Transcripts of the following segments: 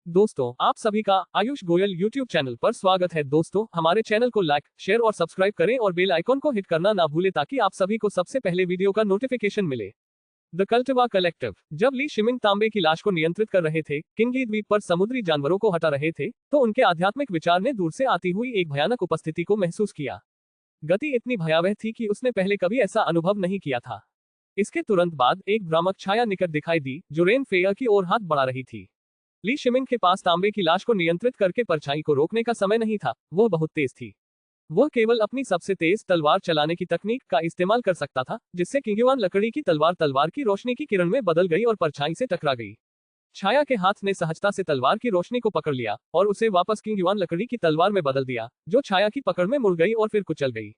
दोस्तों, आप सभी का आयुष गोयल यूट्यूब चैनल पर स्वागत है। दोस्तों, हमारे चैनल को लाइक, शेयर और सब्सक्राइब करें और बेल आइकॉन को हिट करना ना भूलें ताकि आप सभी को सबसे पहले वीडियो का नोटिफिकेशन मिले। द कल्टिवा कलेक्टिव। जब ली शिमिंग तांबे की लाश को नियंत्रित कर रहे थे, किंगली द्वीप पर समुद्री जानवरों को हटा रहे थे, तो उनके आध्यात्मिक विचार ने दूर से आती हुई एक भयानक उपस्थिति को महसूस किया। गति इतनी भयावह थी कि उसने पहले कभी ऐसा अनुभव नहीं किया था। इसके तुरंत बाद एक भ्रामक छाया निकट दिखाई दी, जो रेन फेयर की ओर हाथ बढ़ा रही थी। ली शिमिंग के पास तांबे की लाश को नियंत्रित करके परछाई को रोकने का समय नहीं था, वह बहुत तेज थी। वह केवल अपनी सबसे तेज तलवार चलाने की तकनीक का इस्तेमाल कर सकता था, जिससे किंगयुआन लकड़ी की तलवार की रोशनी की किरण में बदल गई और परछाई से टकरा गई। छाया के हाथ ने सहजता से तलवार की रोशनी को पकड़ लिया और उसे वापस किंगयुआन लकड़ी की तलवार में बदल दिया, जो छाया की पकड़ में मुड़ गई और फिर कुचल गई।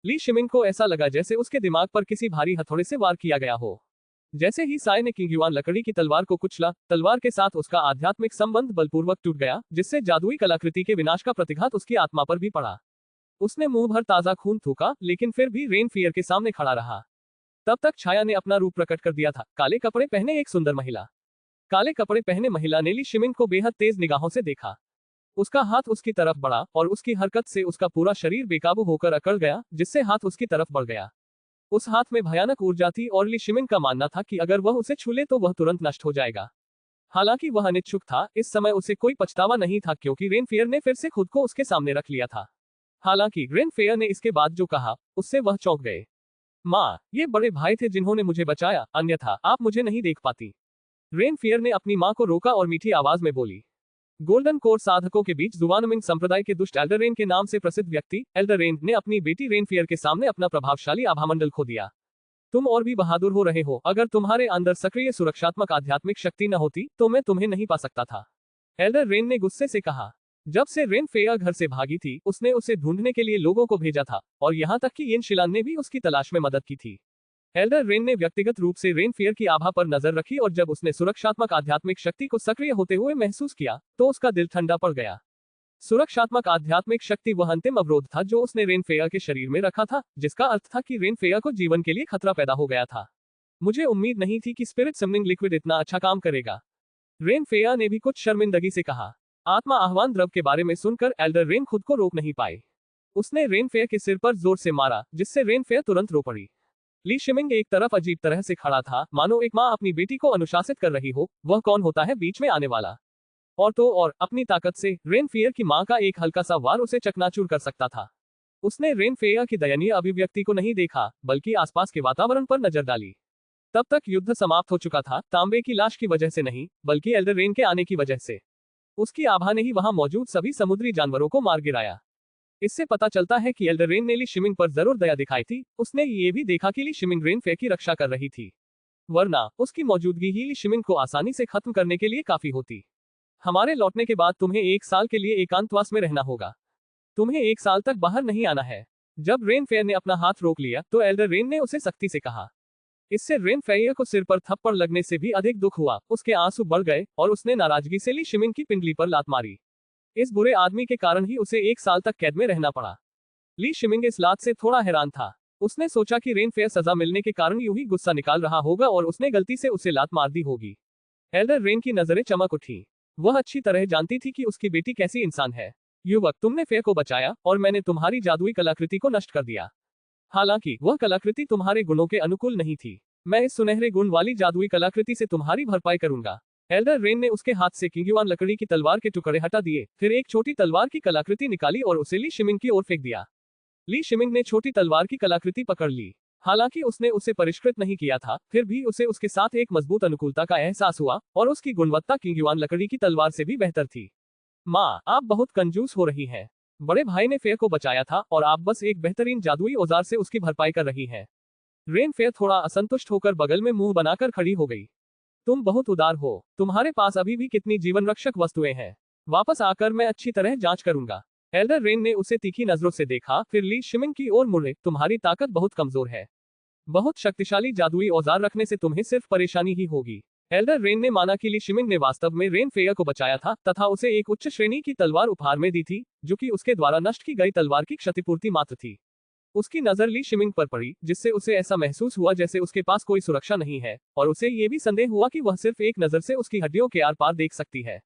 ली शिमिंग को ऐसा लगा जैसे उसके दिमाग पर किसी भारी हथौड़े से वार किया गया हो। जैसे ही साय ने किंगयुआन लकड़ी की तलवार को कुचला, तलवार के साथ उसका आध्यात्मिक संबंध बलपूर्वक टूट गया, जिससे जादुई कलाकृति के विनाश का प्रतिघात उसकी आत्मा पर भी पड़ा। उसने मुंह भर ताजा खून थूका, लेकिन फिर भी रेन फियर के सामने खड़ा रहा। तब तक छाया ने अपना रूप प्रकट कर दिया था, काले कपड़े पहने एक सुंदर महिला। काले कपड़े पहने महिला ने ली शिमिंग को बेहद तेज निगाहों से देखा। उसका हाथ उसकी तरफ बढ़ा और उसकी हरकत से उसका पूरा शरीर बेकाबू होकर अकड़ गया, जिससे हाथ उसकी तरफ बढ़ गया। उस हाथ में भयानक ऊर्जा थी और ली शिमिंग का मानना था कि अगर वह उसे छू ले तो वह तुरंत नष्ट हो जाएगा। हालांकि वह अनिच्छुक था, इस समय उसे कोई पछतावा नहीं था क्योंकि रेन फेयर ने फिर से खुद को उसके सामने रख लिया था। हालांकि रेन फेयर ने इसके बाद जो कहा, उससे वह चौंक गए। माँ, ये बड़े भाई थे जिन्होंने मुझे बचाया, अन्यथा आप मुझे नहीं देख पाती। रेन फेयर ने अपनी माँ को रोका और मीठी आवाज में बोली। गोल्डन कोर साधकों के बीच जुवानमिंग संप्रदाय के दुष्ट एल्डररेन के नाम से प्रसिद्ध व्यक्ति एल्डररेन ने अपनी बेटी रेनफियर के सामने अपना प्रभावशाली आभामंडल खो दिया। तुम और भी बहादुर हो रहे हो, अगर तुम्हारे अंदर सक्रिय सुरक्षात्मक आध्यात्मिक शक्ति न होती तो मैं तुम्हें नहीं पा सकता था, एल्डर रेन ने गुस्से से कहा। जब से रेन फेयर घर से भागी थी, उसने उसे ढूंढने के लिए लोगों को भेजा था और यहाँ तक कि यिन शिलान ने भी उसकी तलाश में मदद की थी। एल्डर रेन ने व्यक्तिगत रूप से रेन फेयर की आभा पर नजर रखी और जब उसने सुरक्षात्मक आध्यात्मिक शक्ति को सक्रिय होते हुए महसूस किया, तो उसका दिल ठंडा पड़ गया। सुरक्षात्मक आध्यात्मिक शक्ति वह अंतिम अवरोध था जो उसने रेन फेयर के शरीर में रखा था, जिसका अर्थ था कि रेन फेयर को जीवन के लिए खतरा पैदा हो गया था। मुझे उम्मीद नहीं थी कि स्पिरिट समनिंग लिक्विड इतना अच्छा काम करेगा, रेन फेयर ने भी कुछ शर्मिंदगी से कहा। आत्मा आह्वान द्रव के बारे में सुनकर एल्डर रेन खुद को रोक नहीं पाए। उसने रेन फेयर के सिर पर जोर से मारा, जिससे रेन फेयर तुरंत रो पड़ी। ली शिमिंग एक तरफ अजीब तरह से खड़ा था, मानो एक माँ अपनी बेटी को अनुशासित कर रही हो। वह कौन होता है बीच में आने वाला? और तो और अपनी ताकत से रेन फेयर की माँ का एक हल्का सा वार उसे चकनाचूर कर सकता था। उसने रेन फेयर की दयनीय अभिव्यक्ति को नहीं देखा, बल्कि आसपास के वातावरण पर नजर डाली। तब तक युद्ध समाप्त हो चुका था, तांबे की लाश की वजह से नहीं, बल्कि एल्डर रेन के आने की वजह से। उसकी आभा ने ही वहां मौजूद सभी समुद्री जानवरों को मार गिराया। इससे पता चलता है कि एल्डर रेन ने ली शिमिंग पर जरूर दया दिखाई थी। उसने ये भी देखा कि ली शिमिंग रेन फेयर की रक्षा कर रही थी, वरना उसकी मौजूदगी ही ली शिमिंग को आसानी से खत्म करने के लिए काफी होती। हमारे लौटने के बाद तुम्हें 1 साल के लिए एकांतवास में रहना होगा। तुम्हें 1 साल तक बाहर नहीं आना है। जब रेन फेयर ने अपना हाथ रोक लिया तो एल्डर रेन ने उसे सख्ती से कहा। इससे रेन फेयर को सिर पर थप्पड़ लगने से भी अधिक दुख हुआ। उसके आंसू बढ़ गए और उसने नाराजगी से ली शिमिंग की पिंडली पर लात मारी। इस बुरे आदमी के कारण ही उसे 1 साल तक कैद में रहना पड़ा। ली शिमिंग इस लात से थोड़ा हैरान था। उसने सोचा कि रेन फेयर सजा मिलने के कारण यूं ही गुस्सा निकाल रहा होगा और उसने गलती से उसे लात मार दी होगी। एल्डर रेन की नजरें चमक उठी। वह अच्छी तरह जानती थी कि उसकी बेटी कैसी इंसान है। युवक, तुमने फेयर को बचाया और मैंने तुम्हारी जादुई कलाकृति को नष्ट कर दिया। हालांकि वह कलाकृति तुम्हारे गुणों के अनुकूल नहीं थी। मैं इस सुनहरे गुण वाली जादुई कलाकृति से तुम्हारी भरपाई करूंगा। एल्डर रेन ने उसके हाथ से किंगयुआन लकड़ी की तलवार के टुकड़े हटा दिए, फिर एक छोटी तलवार की कलाकृति निकाली और उसे ली शिमिंग की ओर फेंक दिया। ली शिमिंग ने छोटी तलवार की कलाकृति पकड़ ली। हालांकि उसने उसे परिष्कृत नहीं किया था, फिर भी उसे उसके साथ एक मजबूत अनुकूलता का एहसास हुआ और उसकी गुणवत्ता किंगयुआन लकड़ी की तलवार से भी बेहतर थी। माँ, आप बहुत कंजूस हो रही हैं। बड़े भाई ने फेयर को बचाया था और आप बस एक बेहतरीन जादुई औजार से उसकी भरपाई कर रही हैं। रेन फेयर थोड़ा असंतुष्ट होकर बगल में मुंह बनाकर खड़ी हो गई। तुम बहुत उदार हो। तुम्हारे पास अभी भी कितनी जीवन रक्षक वस्तुएं हैं। वापस आकर मैं अच्छी तरह जांच करूंगा। एल्डर रेन ने उसे तीखी नजरों से देखा, फिर ली शिमिंग की ओर मुड़े। तुम्हारी ताकत बहुत कमजोर है। बहुत शक्तिशाली जादुई औजार रखने से तुम्हें सिर्फ परेशानी ही होगी। एल्डर रेन ने माना कि ली शिमिंग ने वास्तव में रेन फेयर को बचाया था तथा उसे एक उच्च श्रेणी की तलवार उपहार में दी थी, जो कि उसके द्वारा नष्ट की गई तलवार की क्षतिपूर्ति मात्र थी। उसकी नजर ली शिमिंग पर पड़ी, जिससे उसे ऐसा महसूस हुआ जैसे उसके पास कोई सुरक्षा नहीं है, और उसे ये भी संदेह हुआ कि वह सिर्फ एक नजर से उसकी हड्डियों के आर पार देख सकती है।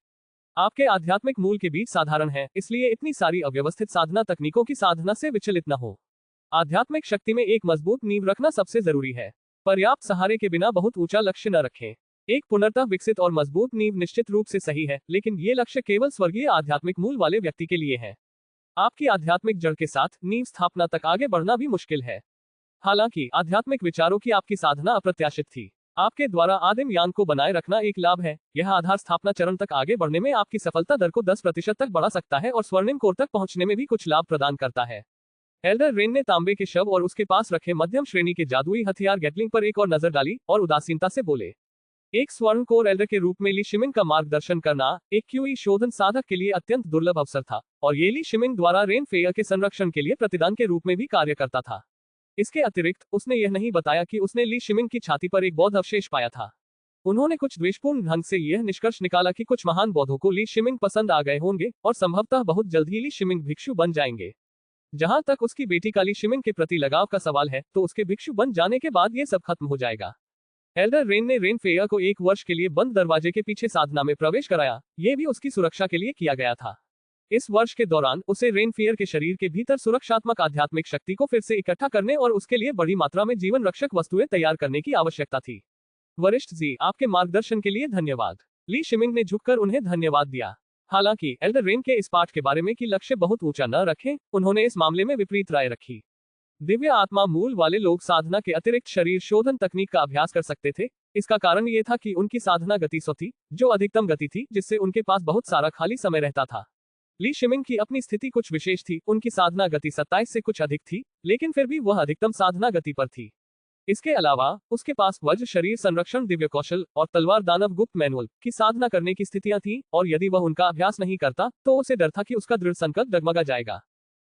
आपके आध्यात्मिक मूल के बीच साधारण है, इसलिए इतनी सारी अव्यवस्थित साधना तकनीकों की साधना से विचलित न हो। आध्यात्मिक शक्ति में एक मजबूत नींव रखना सबसे जरूरी है। पर्याप्त सहारे के बिना बहुत ऊंचा लक्ष्य न रखें। एक पुनर्तः विकसित और मजबूत नींव निश्चित रूप से सही है, लेकिन ये लक्ष्य केवल स्वर्गीय आध्यात्मिक मूल वाले व्यक्ति के लिए है। आपकी आध्यात्मिक जड़ के साथ नींव स्थापना तक आगे बढ़ना भी मुश्किल है। हालांकि आध्यात्मिक विचारों की आपकी साधना अप्रत्याशित थी। आपके द्वारा आदिम यान को बनाए रखना एक लाभ है। यह आधार स्थापना चरण तक आगे बढ़ने में आपकी सफलता दर को 10% तक बढ़ा सकता है और स्वर्णिम कोर तक पहुंचने में भी कुछ लाभ प्रदान करता है। एल्डर रेन ने तांबे के शव और उसके पास रखे मध्यम श्रेणी के जादुई हथियार गैटलिंग पर एक और नजर डाली और उदासीनता से बोले, एक स्वर्ण कोर एल्डर के रूप में ली शिमिंग का मार्गदर्शन करना एक क्यूई शोधन साधक के लिए अत्यंत दुर्लभ अवसर था, और ये ली शिमिंग द्वारा रेन फेयर के संरक्षण के लिए प्रतिदान के रूप में भी कार्य करता था। इसके अतिरिक्त उसने यह नहीं बताया कि उसने ली शिमिंग की छाती पर एक बौद्ध अवशेष पाया था। उन्होंने कुछ द्वेषपूर्ण ढंग से यह निष्कर्ष निकाला कि कुछ महान बौद्धों को ली शिमिंग पसंद आ गए होंगे और संभवतः बहुत जल्द ही ली शिमिंग भिक्षु बन जाएंगे। जहां तक उसकी बेटी का ली शिमिंग के प्रति लगाव का सवाल है, तो उसके भिक्षु बन जाने के बाद यह सब खत्म हो जाएगा। एल्डर रेन ने रेन फेयर को 1 वर्ष के लिए बंद दरवाजे के पीछे साधना में प्रवेश कराया। यह भी उसकी सुरक्षा के लिए किया गया था। इस वर्ष के दौरान उसे रेन फेयर के शरीर के भीतर सुरक्षात्मक आध्यात्मिक शक्ति को फिर से इकट्ठा करने और उसके लिए बड़ी मात्रा में जीवन रक्षक वस्तुएं तैयार करने की आवश्यकता थी। वरिष्ठ जी, आपके मार्गदर्शन के लिए धन्यवाद। ली शिमिंग ने झुककर उन्हें धन्यवाद दिया। हालांकि एल्डर रेन के इस पाठ के बारे में कि लक्ष्य बहुत ऊंचा न रखें, उन्होंने इस मामले में विपरीत राय रखी। दिव्य आत्मा मूल वाले लोग साधना के अतिरिक्त शरीर शोधन तकनीक का अभ्यास कर सकते थे। इसका कारण ये था कि उनकी साधना गति सौ थी, जो अधिकतम गति थी, जिससे उनके पास बहुत सारा खाली समय रहता था। ली शिमिंग की अपनी स्थिति कुछ विशेष थी। उनकी साधना गति 27 से कुछ अधिक थी, लेकिन फिर भी वह अधिकतम साधना गति पर थी। इसके अलावा उसके पास वज्र शरीर संरक्षण, दिव्य कौशल और तलवार दानव गुप्त मैनुअल की साधना करने की स्थितियां थीं, और यदि वह उनका अभ्यास नहीं करता तो उसे डर था कि उसका दृढ़ संकल्प डगमगा जाएगा।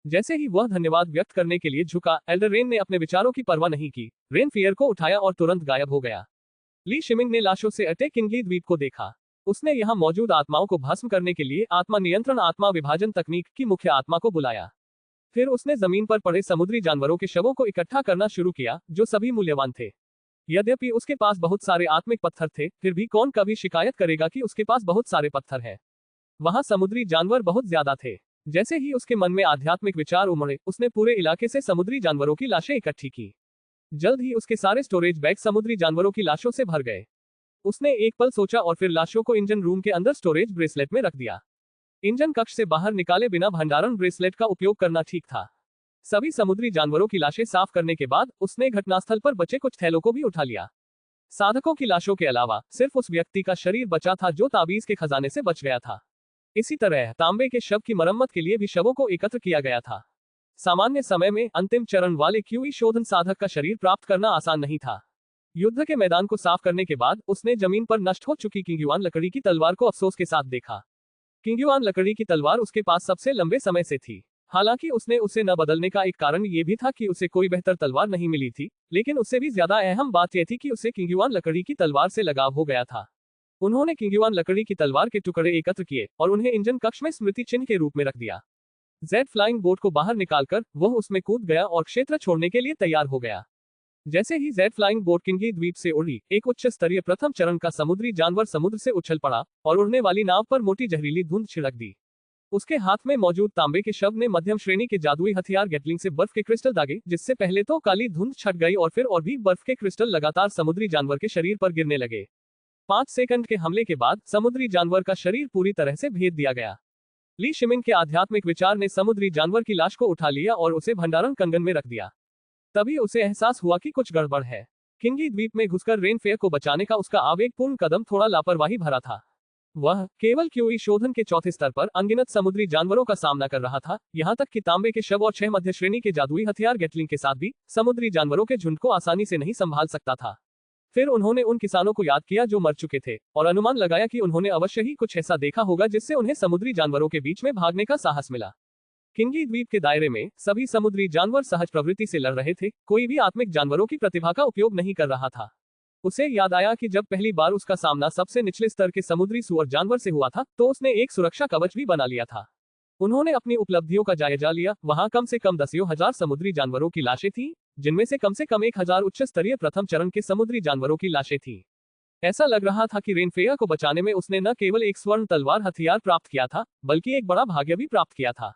जैसे ही वह धन्यवाद व्यक्त करने के लिए झुका, एल्डर रेन ने अपने विचारों की परवाह नहीं की। रेन फेयर को उठाया और तुरंत गायब हो गया। ली शिमिंग ने लाशों से अटे किंगली द्वीप को देखा। उसने यहां मौजूद आत्माओं को भस्म करने के लिए आत्मा नियंत्रण आत्मा विभाजन तकनीक की मुख्य आत्मा को बुलाया। फिर उसने जमीन पर पड़े समुद्री जानवरों के शवों को इकट्ठा करना शुरू किया, जो सभी मूल्यवान थे। यद्यपि उसके पास बहुत सारे आत्मिक पत्थर थे, फिर भी कौन कभी शिकायत करेगा कि उसके पास बहुत सारे पत्थर हैं। वहां समुद्री जानवर बहुत ज्यादा थे। जैसे ही उसके मन में आध्यात्मिक विचार उमड़े, उसने पूरे इलाके से समुद्री जानवरों की लाशें इकट्ठी की। जल्द ही उसके सारे स्टोरेज बैग समुद्री जानवरों की लाशों से भर गए। उसने एक पल सोचा और फिर लाशों को इंजन रूम के अंदर स्टोरेज ब्रेसलेट में रख दिया। इंजन कक्ष से बाहर निकाले बिना भंडारण ब्रेसलेट का उपयोग करना ठीक था। सभी समुद्री जानवरों की लाशें साफ करने के बाद उसने घटनास्थल पर बचे कुछ थैलों को भी उठा लिया। साधकों की लाशों के अलावा सिर्फ उस व्यक्ति का शरीर बचा था जो ताबीज के खजाने से बच गया था। इसी तरह तांबे के शव की मरम्मत के लिए भी शवों को एकत्र किया गया था। सामान्य समय में अंतिम चरण वाले क्यूई शोधन साधक का शरीर प्राप्त करना आसान नहीं था। युद्ध के मैदान को साफ करने के बाद उसने जमीन पर नष्ट हो चुकी किंगयुआन लकड़ी की तलवार को अफसोस के साथ देखा। किंगयुआन लकड़ी की तलवार उसके पास सबसे लंबे समय से थी। हालांकि उसने उसे न बदलने का एक कारण ये भी था कि उसे कोई बेहतर तलवार नहीं मिली थी, लेकिन उससे भी ज्यादा अहम बात यह थी कि उसे किंगयुआन लकड़ी की तलवार से लगाव हो गया था। उन्होंने किंगयुआन लकड़ी की तलवार के टुकड़े एकत्र किए और उन्हें इंजन कक्ष में स्मृति चिन्ह के रूप में रख दिया। जेड फ्लाइंग बोट को बाहर निकालकर वह उसमें कूद गया और क्षेत्र छोड़ने के लिए तैयार हो गया। जैसे ही जेड फ्लाइंग बोट किंगली द्वीप से उड़ी, एक उच्च स्तरीय प्रथम चरण का समुद्री जानवर समुद्र से उछल पड़ा और उड़ने वाली नाव पर मोटी जहरीली धुंध छिड़क दी। उसके हाथ में मौजूद तांबे के शव ने मध्यम श्रेणी के जादुई हथियार गैटलिंग से बर्फ के क्रिस्टल दागे, जिससे पहले तो काली धुंध छट गई और फिर और भी बर्फ के क्रिस्टल लगातार समुद्री जानवर के शरीर पर गिरने लगे। 5 सेकंड के हमले के बाद समुद्री जानवर का शरीर पूरी तरह से भेद दिया गया। ली शिमिंग के आध्यात्मिक विचार ने समुद्री जानवर की लाश को उठा लिया और उसे भंडारण कंगन में रख दिया। तभी उसे एहसास हुआ कि कुछ गड़बड़ है। किंगली द्वीप में घुसकर रेन फेयर को बचाने का उसका आवेगपूर्ण कदम थोड़ा लापरवाही भरा था। वह केवल क्यूई शोधन के चौथे स्तर पर अनगिनत समुद्री जानवरों का सामना कर रहा था, यहाँ तक कि तांबे के शव और 6 मध्य श्रेणी के जादुई हथियार गैटलिंग के साथ भी समुद्री जानवरों के झुंड को आसानी से नहीं संभाल सकता था। फिर उन्होंने उन किसानों को याद किया जो मर चुके थे और अनुमान लगाया कि उन्होंने अवश्य ही कुछ ऐसा देखा होगा जिससे उन्हें समुद्री जानवरों के बीच में भागने का साहस मिला। किंगली द्वीप के दायरे में सभी समुद्री जानवर सहज प्रवृत्ति से लड़ रहे थे, कोई भी आत्मिक जानवरों की प्रतिभा का उपयोग नहीं कर रहा था। उसे याद आया कि जब पहली बार उसका सामना सबसे निचले स्तर के समुद्री सुअर जानवर से हुआ था, तो उसने एक सुरक्षा कवच भी बना लिया था। उन्होंने अपनी उपलब्धियों का जायजा लिया। वहां कम से कम 10,000 समुद्री जानवरों की लाशें थीं, जिनमें से कम 1000 उच्च स्तरीय प्रथम चरण के समुद्री जानवरों की लाशें थीं। ऐसा लग रहा था कि रेनफेयर को बचाने में उसने न केवल एक स्वर्ण तलवार हथियार प्राप्त किया था, बल्कि एक बड़ा भाग्य भी प्राप्त किया था।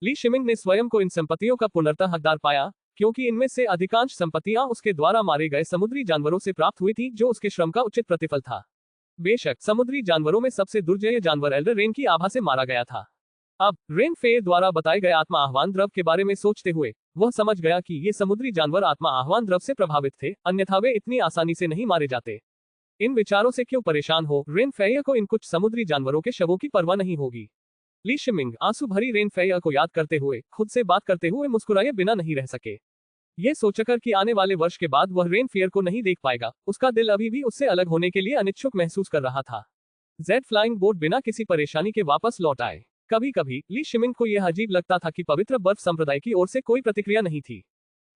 ली शिमिंग ने स्वयं को इन संपत्तियों का पुनर्तः हकदार पाया, क्योंकि इनमें से अधिकांश संपत्तियां उसके द्वारा मारे गए समुद्री जानवरों से प्राप्त हुई थी, जो उसके श्रम का उचित प्रतिफल था। बेशक समुद्री जानवरों में सबसे दुर्जय जानवर एल्डर रेन की आभा से मारा गया था। अब रेन फेयर द्वारा बताए गए आत्मा आह्वान द्रव के बारे में सोचते हुए वह समझ गया कि ये समुद्री जानवर आत्मा आह्वान द्रव से प्रभावित थे, अन्यथा वे इतनी आसानी से नहीं मारे जाते। इन विचारों से क्यों परेशान हो, रेन फेयर को इन कुछ समुद्री जानवरों के शवों की परवाह नहीं होगी। ली शिमिंग आंसू भरी रेन फेयर को याद करते हुए खुद से बात करते हुए मुस्कुराए बिना नहीं रह सके। ये सोचकर कि आने वाले वर्ष के बाद वह रेन फेयर को नहीं देख पाएगा, उसका दिल अभी भी उससे अलग होने के लिए अनिच्छुक महसूस कर रहा था। जेड फ्लाइंग बोट बिना किसी परेशानी के वापस लौट आए। कभी कभी ली शिमिंग को यह अजीब लगता था कि पवित्र बर्फ संप्रदाय की ओर से कोई प्रतिक्रिया नहीं थी।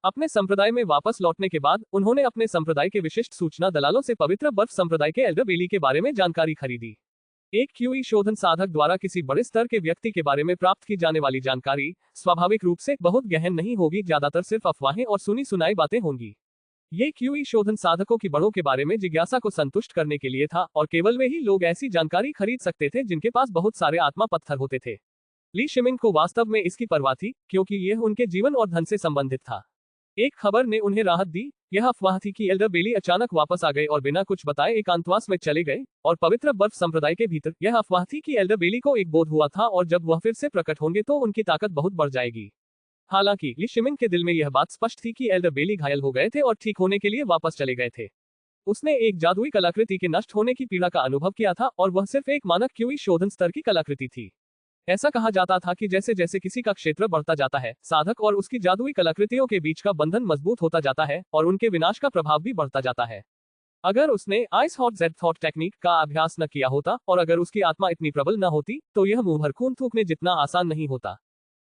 अपने संप्रदाय में वापस लौटने के बाद उन्होंने अपने संप्रदाय के विशिष्ट सूचना दलालों से पवित्र बर्फ संप्रदाय के एल्डर बेली के बारे में जानकारी खरीदी। एक क्यूई शोधन साधक द्वारा किसी बड़े स्तर के व्यक्ति के बारे में प्राप्त की जाने वाली जानकारी स्वाभाविक रूप से बहुत गहन नहीं होगी, ज्यादातर सिर्फ अफवाहें और सुनी सुनाई बातें होंगी। ये क्यूई शोधन साधकों की बड़ों के बारे में जिज्ञासा को संतुष्ट करने के लिए था, और केवल वे ही लोग ऐसी जानकारी खरीद सकते थे जिनके पास बहुत सारे आत्मा पत्थर होते थे। ली शिमिंग को वास्तव में इसकी परवाह थी, क्योंकि यह उनके जीवन और धन से संबंधित था। एक खबर ने उन्हें राहत दी। यह अफवाह थी कि एल्डर बेली अचानक वापस आ गए और बिना कुछ बताए एकांतवास में चले गए, और पवित्र बर्फ संप्रदाय के भीतर यह अफवाह थी कि एल्डर बेली को एक बोध हुआ था, और जब वह फिर से प्रकट होंगे तो उनकी ताकत बहुत बढ़ जाएगी। हालांकि ली शिमिंग के दिल में यह बात स्पष्ट थी कि एल्डर बेली घायल हो गए थे और ठीक होने के लिए वापस चले गए थे। उसने एक जादुई कलाकृति के नष्ट होने की पीड़ा का अनुभव किया था, और वह सिर्फ एक मानक क्यूई शोधन स्तर की कलाकृति थी। ऐसा कहा जाता था कि जैसे जैसे किसी का क्षेत्र बढ़ता जाता है, साधक और उसकी जादुई कलाकृतियों के बीच का बंधन मजबूत होता जाता है, और उनके विनाश का प्रभाव भी बढ़ता जाता है। अगर उसने ice hot Z thought technique का अभ्यास न किया होता, और अगर उसकी आत्मा इतनी प्रबल न होती, तो यह मुंह भर खून थूकने जितना आसान नहीं होता।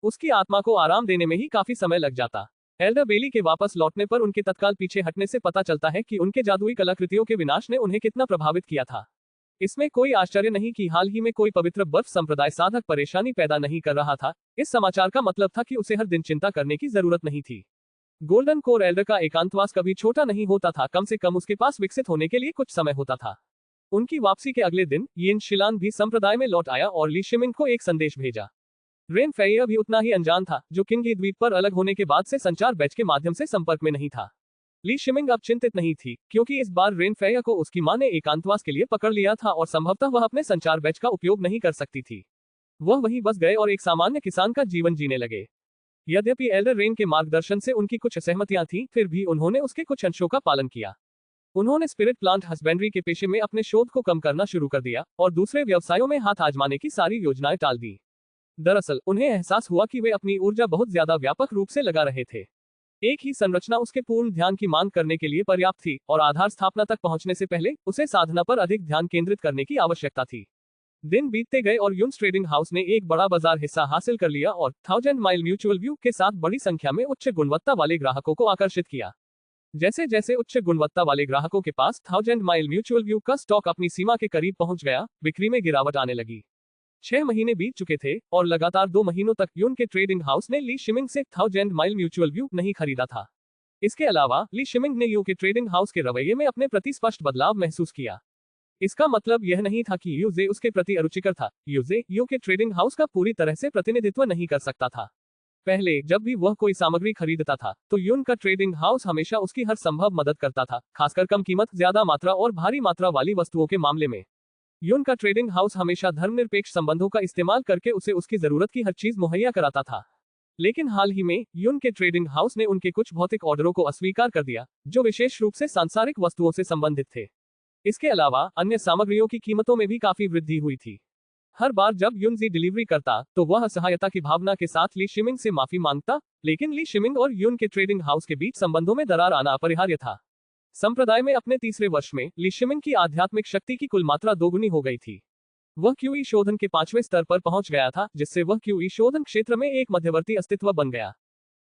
उसकी आत्मा को आराम देने में ही काफी समय लग जाता। एल्डर बेली के वापस लौटने पर उनके तत्काल पीछे हटने से पता चलता है कि उनके जादुई कलाकृतियों के विनाश ने उन्हें कितना प्रभावित किया था। इसमें कोई आश्चर्य नहीं कि हाल ही में कोई पवित्र बर्फ संप्रदाय साधक परेशानी पैदा नहीं कर रहा था। इस समाचार का मतलब था कि उसे हर दिन चिंता करने की जरूरत नहीं थी। गोल्डन कोर एल्डर का एकांतवास कभी छोटा नहीं होता था, कम से कम उसके पास विकसित होने के लिए कुछ समय होता था। उनकी वापसी के अगले दिन यिन शिलान भी संप्रदाय में लौट आया और ली शिमिंग को एक संदेश भेजा। रेन फेयर भी उतना ही अनजान था, जो किंगी द्वीप पर अलग होने के बाद से संचार बैच के माध्यम से संपर्क में नहीं था। ली शिमिंग अब चिंतित नहीं थी, क्योंकि इस बार रेन फेयर को उसकी मां ने एकांतवास के लिए पकड़ लिया था, और संभवतः वह अपने संचार बैच का उपयोग नहीं कर सकती थी। वह वहीं बस गए और एक सामान्य किसान का जीवन जीने लगे। यद्यपि एल्डर रेन के मार्गदर्शन से उनकी कुछ असहमतियां थीं, फिर भी उन्होंने उसके कुछ अंशों का पालन किया। उन्होंने स्पिरिट प्लांट हस्बेंड्री के पेशे में अपने शोध को कम करना शुरू कर दिया, और दूसरे व्यवसायों में हाथ आजमाने की सारी योजनाएं टाल दी। दरअसल उन्हें एहसास हुआ कि वे अपनी ऊर्जा बहुत ज्यादा व्यापक रूप से लगा रहे थे। एक ही संरचना उसके पूर्ण ध्यान की मांग करने के लिए पर्याप्त थी, और आधार स्थापना तक पहुंचने से पहले उसे साधना पर अधिक ध्यान केंद्रित करने की आवश्यकता थी। दिन बीतते गए और यून्स ट्रेडिंग हाउस ने एक बड़ा बाजार हिस्सा हासिल कर लिया और 1000 माइल म्यूचुअल व्यू के साथ बड़ी संख्या में उच्च गुणवत्ता वाले ग्राहकों को आकर्षित किया। जैसे जैसे उच्च गुणवत्ता वाले ग्राहकों के पास 1000 माइल म्यूचुअल व्यू का स्टॉक अपनी सीमा के करीब पहुंच गया, बिक्री में गिरावट आने लगी। 6 महीने बीत चुके थे, और लगातार 2 महीनों तक यून के ट्रेडिंग हाउस ने ली शिमिंग से 1000 माइल म्यूचुअल व्यू नहीं खरीदा था। इसके अलावा ली शिमिंग ने यू के ट्रेडिंग हाउस के रवैये में अपने प्रति स्पष्ट बदलाव महसूस किया। इसका मतलब यह नहीं था कि यूजे उसके प्रति अरुचिकर था, यूजे यू के ट्रेडिंग हाउस का पूरी तरह से प्रतिनिधित्व नहीं कर सकता था। पहले जब भी वह कोई सामग्री खरीदता था, तो यून का ट्रेडिंग हाउस हमेशा उसकी हर संभव मदद करता था, खासकर कम कीमत, ज्यादा मात्रा और भारी मात्रा वाली वस्तुओं के मामले में। यून का ट्रेडिंग हाउस हमेशा धर्मनिरपेक्ष संबंधों का इस्तेमाल करके उसे उसकी जरूरत की हर चीज मुहैया कराता था। लेकिन हाल ही में यून के ट्रेडिंग हाउस ने उनके कुछ भौतिक ऑर्डरों को अस्वीकार कर दिया, जो विशेष रूप से सांसारिक वस्तुओं से संबंधित थे। इसके अलावा अन्य सामग्रियों की कीमतों में भी काफी वृद्धि हुई थी। हर बार जब यूनजी डिलीवरी करता, तो वह असहायता की भावना के साथ ली शिमिंग से माफी मांगता, लेकिन ली शिमिंग और यून के ट्रेडिंग हाउस के बीच संबंधों में दरार आना अपरिहार्य था। संप्रदाय में अपने तीसरे वर्ष में ली शिमिंग की आध्यात्मिक शक्ति की कुल मात्रा दोगुनी हो गई थी। वह क्यूई शोधन के 5वें स्तर पर पहुंच गया था, जिससे वह क्यूई शोधन क्षेत्र में एक मध्यवर्ती अस्तित्व बन गया।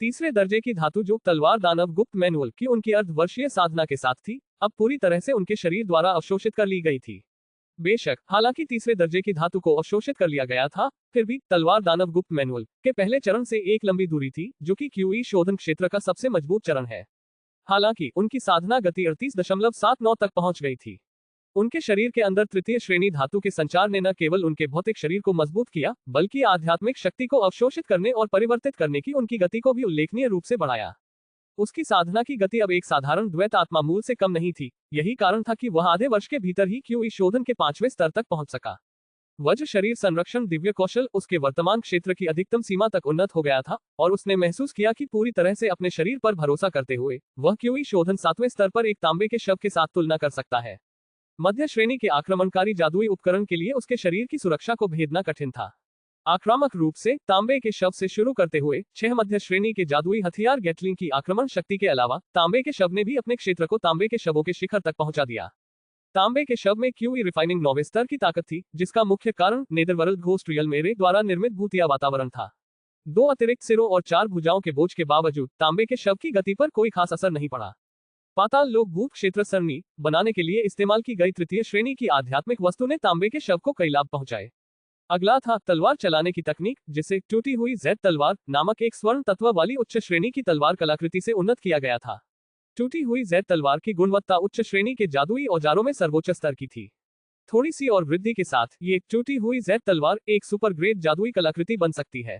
तीसरे दर्जे की धातु जो तलवार दानव गुप्त मैनुअल की उनकी अर्धवर्षीय साधना के साथ थी, अब पूरी तरह से उनके शरीर द्वारा अवशोषित कर ली गई थी। बेशक हालांकि तीसरे दर्जे की धातु को अवशोषित कर लिया गया था, फिर भी तलवार दानव गुप्त मैनुअल के पहले चरण से एक लंबी दूरी थी, जो कि क्यूई शोधन क्षेत्र का सबसे मजबूत चरण है। हालांकि उनकी साधना गति 38.79 तक पहुंच गई थी। उनके शरीर के अंदर तृतीय श्रेणी धातु के संचार ने न केवल उनके भौतिक शरीर को मजबूत किया, बल्कि आध्यात्मिक शक्ति को अवशोषित करने और परिवर्तित करने की उनकी गति को भी उल्लेखनीय रूप से बढ़ाया। उसकी साधना की गति अब एक साधारण द्वैत आत्मा मूल से कम नहीं थी। यही कारण था कि वह आधे वर्ष के भीतर ही क्यूई शोधन के 5वें स्तर तक पहुंच सका। वज्र शरीर संरक्षण दिव्य कौशल उसके वर्तमान क्षेत्र की अधिकतम सीमा तक उन्नत हो गया था और उसने महसूस किया कि पूरी तरह से अपने शरीर पर भरोसा करते हुए वह क्यूई शोधन 7वें स्तर पर एक तांबे के शव के साथ तुलना कर सकता है। मध्य श्रेणी के आक्रमणकारी जादुई उपकरण के लिए उसके शरीर की सुरक्षा को भेदना कठिन था। आक्रामक रूप से तांबे के शव से शुरू करते हुए 6 मध्य श्रेणी के जादुई हथियार गैटलिंग की आक्रमण शक्ति के अलावा तांबे के शव ने भी अपने क्षेत्र को तांबे के शवों के शिखर तक पहुंचा दिया। तांबे के शव में क्यूई रिफाइनिंग 9वें स्तर की ताकत थी, जिसका मुख्य कारण नेदरवर्ल्ड घोस्ट रियल मेरे द्वारा निर्मित भूतिया वातावरण था। 2 अतिरिक्त सिरों और 4 भुजाओं के बोझ के बावजूद तांबे के शव की गति पर कोई खास असर नहीं पड़ा। पाताल लोक भूत क्षेत्र सरणी बनाने के लिए इस्तेमाल की गई तृतीय श्रेणी की आध्यात्मिक वस्तु ने तांबे के शव को कई लाभ पहुंचाए। अगला था तलवार चलाने की तकनीक, जिसे टूटी हुई जेड तलवार नामक एक स्वर्ण तत्व वाली उच्च श्रेणी की तलवार कलाकृति से उन्नत किया गया था। टूटी हुई जेड तलवार की गुणवत्ता उच्च श्रेणी के जादुई औजारों में सर्वोच्च स्तर की थी। थोड़ी सी और वृद्धि के साथ ये टूटी हुई जेड तलवार एक सुपर ग्रेड जादुई कलाकृति बन सकती है।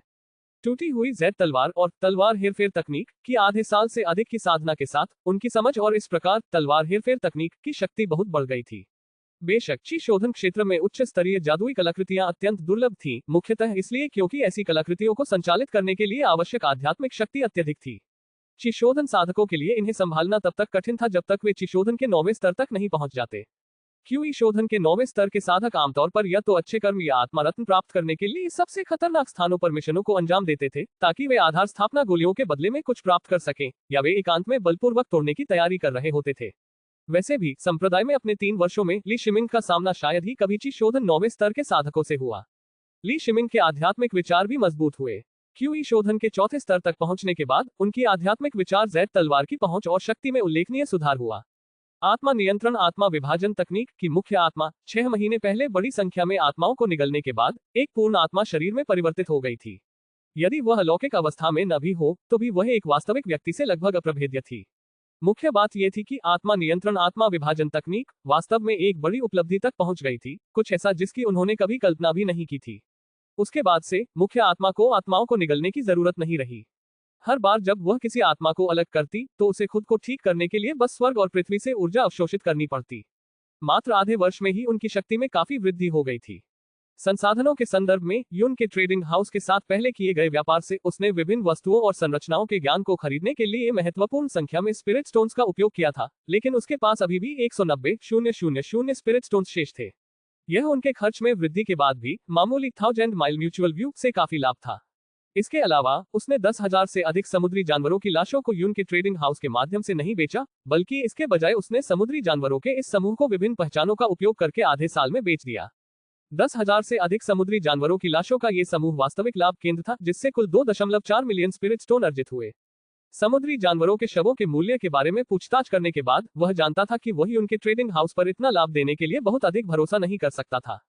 टूटी हुई जेड तलवार और तलवार हेरफेर तकनीक की आधे साल से अधिक की साधना के साथ उनकी समझ और इस प्रकार तलवार हेरफेर तकनीक की शक्ति बहुत बढ़ गई थी। बेशक ची शोधन क्षेत्र में उच्च स्तरीय जादुई कलाकृतियां अत्यंत दुर्लभ थीं, मुख्यतः इसलिए क्योंकि ऐसी कलाकृतियों को संचालित करने के लिए आवश्यक आध्यात्मिक शक्ति अत्यधिक थी। ची शोधन साधकों के लिए इन्हें संभालना तब तक कठिन था जब तक वे ची शोधन के 9वें स्तर तक नहीं पहुंच जाते। क्यूई शोधन के 9वें स्तर के साधक आमतौर पर या तो अच्छे कर्म या आत्मा रत्न प्राप्त करने के लिए सबसे खतरनाक स्थानों पर मिशनों को अंजाम देते थे, ताकि वे आधार स्थापना गोलियों के बदले में कुछ प्राप्त कर सकें, या वे एकांत में बलपूर्वक तोड़ने की तैयारी कर रहे होते थे। वैसे भी संप्रदाय में अपने 3 वर्षों में ली शिमिंग का सामना शायद ही कभी ची शोधन 9वें स्तर के साधकों से हुआ। ली शिमिंग के आध्यात्मिक विचार भी मजबूत हुए। क्यूई शोधन के 4थे स्तर तक पहुंचने के बाद उनकी आध्यात्मिक विचार जेड तलवार की पहुंच और शक्ति में उल्लेखनीय सुधार हुआ। आत्मा नियंत्रण आत्मा विभाजन तकनीक की मुख्य आत्मा 6 महीने पहले बड़ी संख्या में आत्माओं को निगलने के बाद एक पूर्ण आत्मा शरीर में परिवर्तित हो गई थी। यदि वह अलौकिक अवस्था में न भी हो तो भी वह एक वास्तविक व्यक्ति से लगभग अप्रभेद्य थी। मुख्य बात यह थी कि आत्मा नियंत्रण आत्मा विभाजन तकनीक वास्तव में एक बड़ी उपलब्धि तक पहुंच गई थी, कुछ ऐसा जिसकी उन्होंने कभी कल्पना भी नहीं की थी। उसके बाद से मुख्य आत्मा को आत्माओं को निगलने की जरूरत नहीं रही। हर बार जब वह किसी आत्मा को अलग करती तो उसे खुद को ठीक करने के लिए बस स्वर्ग और पृथ्वी से ऊर्जा अवशोषित करनी पड़ती। मात्र आधे वर्ष में ही उनकी शक्ति में काफी वृद्धि हो गई थी। संसाधनों के संदर्भ में यून के ट्रेडिंग हाउस के साथ पहले किए गए व्यापार से उसने विभिन्न वस्तुओं और संरचनाओं के ज्ञान को खरीदने के लिए महत्वपूर्ण संख्या में स्पिरिट स्टोन्स का उपयोग किया था, लेकिन उसके पास अभी भी 190,000 स्पिरिट स्टोन्स शेष थे। यह उनके खर्च में वृद्धि के बाद भी मामूली 1000 माइल म्यूचुअल व्यू से काफी लाभ था। इसके अलावा उसने 10,000 से अधिक समुद्री जानवरों की लाशों को यून के ट्रेडिंग हाउस के माध्यम से नहीं बेचा, बल्कि इसके बजाय उसने समुद्री जानवरों के इस समूह को विभिन्न पहचानों का उपयोग करके आधे साल में बेच दिया। 10,000 से अधिक समुद्री जानवरों की लाशों का ये समूह वास्तविक लाभ केंद्र था, जिससे कुल 2.4 मिलियन स्पिरिट स्टोन अर्जित हुए। समुद्री जानवरों के शवों के मूल्य के बारे में पूछताछ करने के बाद वह जानता था कि वही उनके ट्रेडिंग हाउस पर इतना लाभ देने के लिए बहुत अधिक भरोसा नहीं कर सकता था।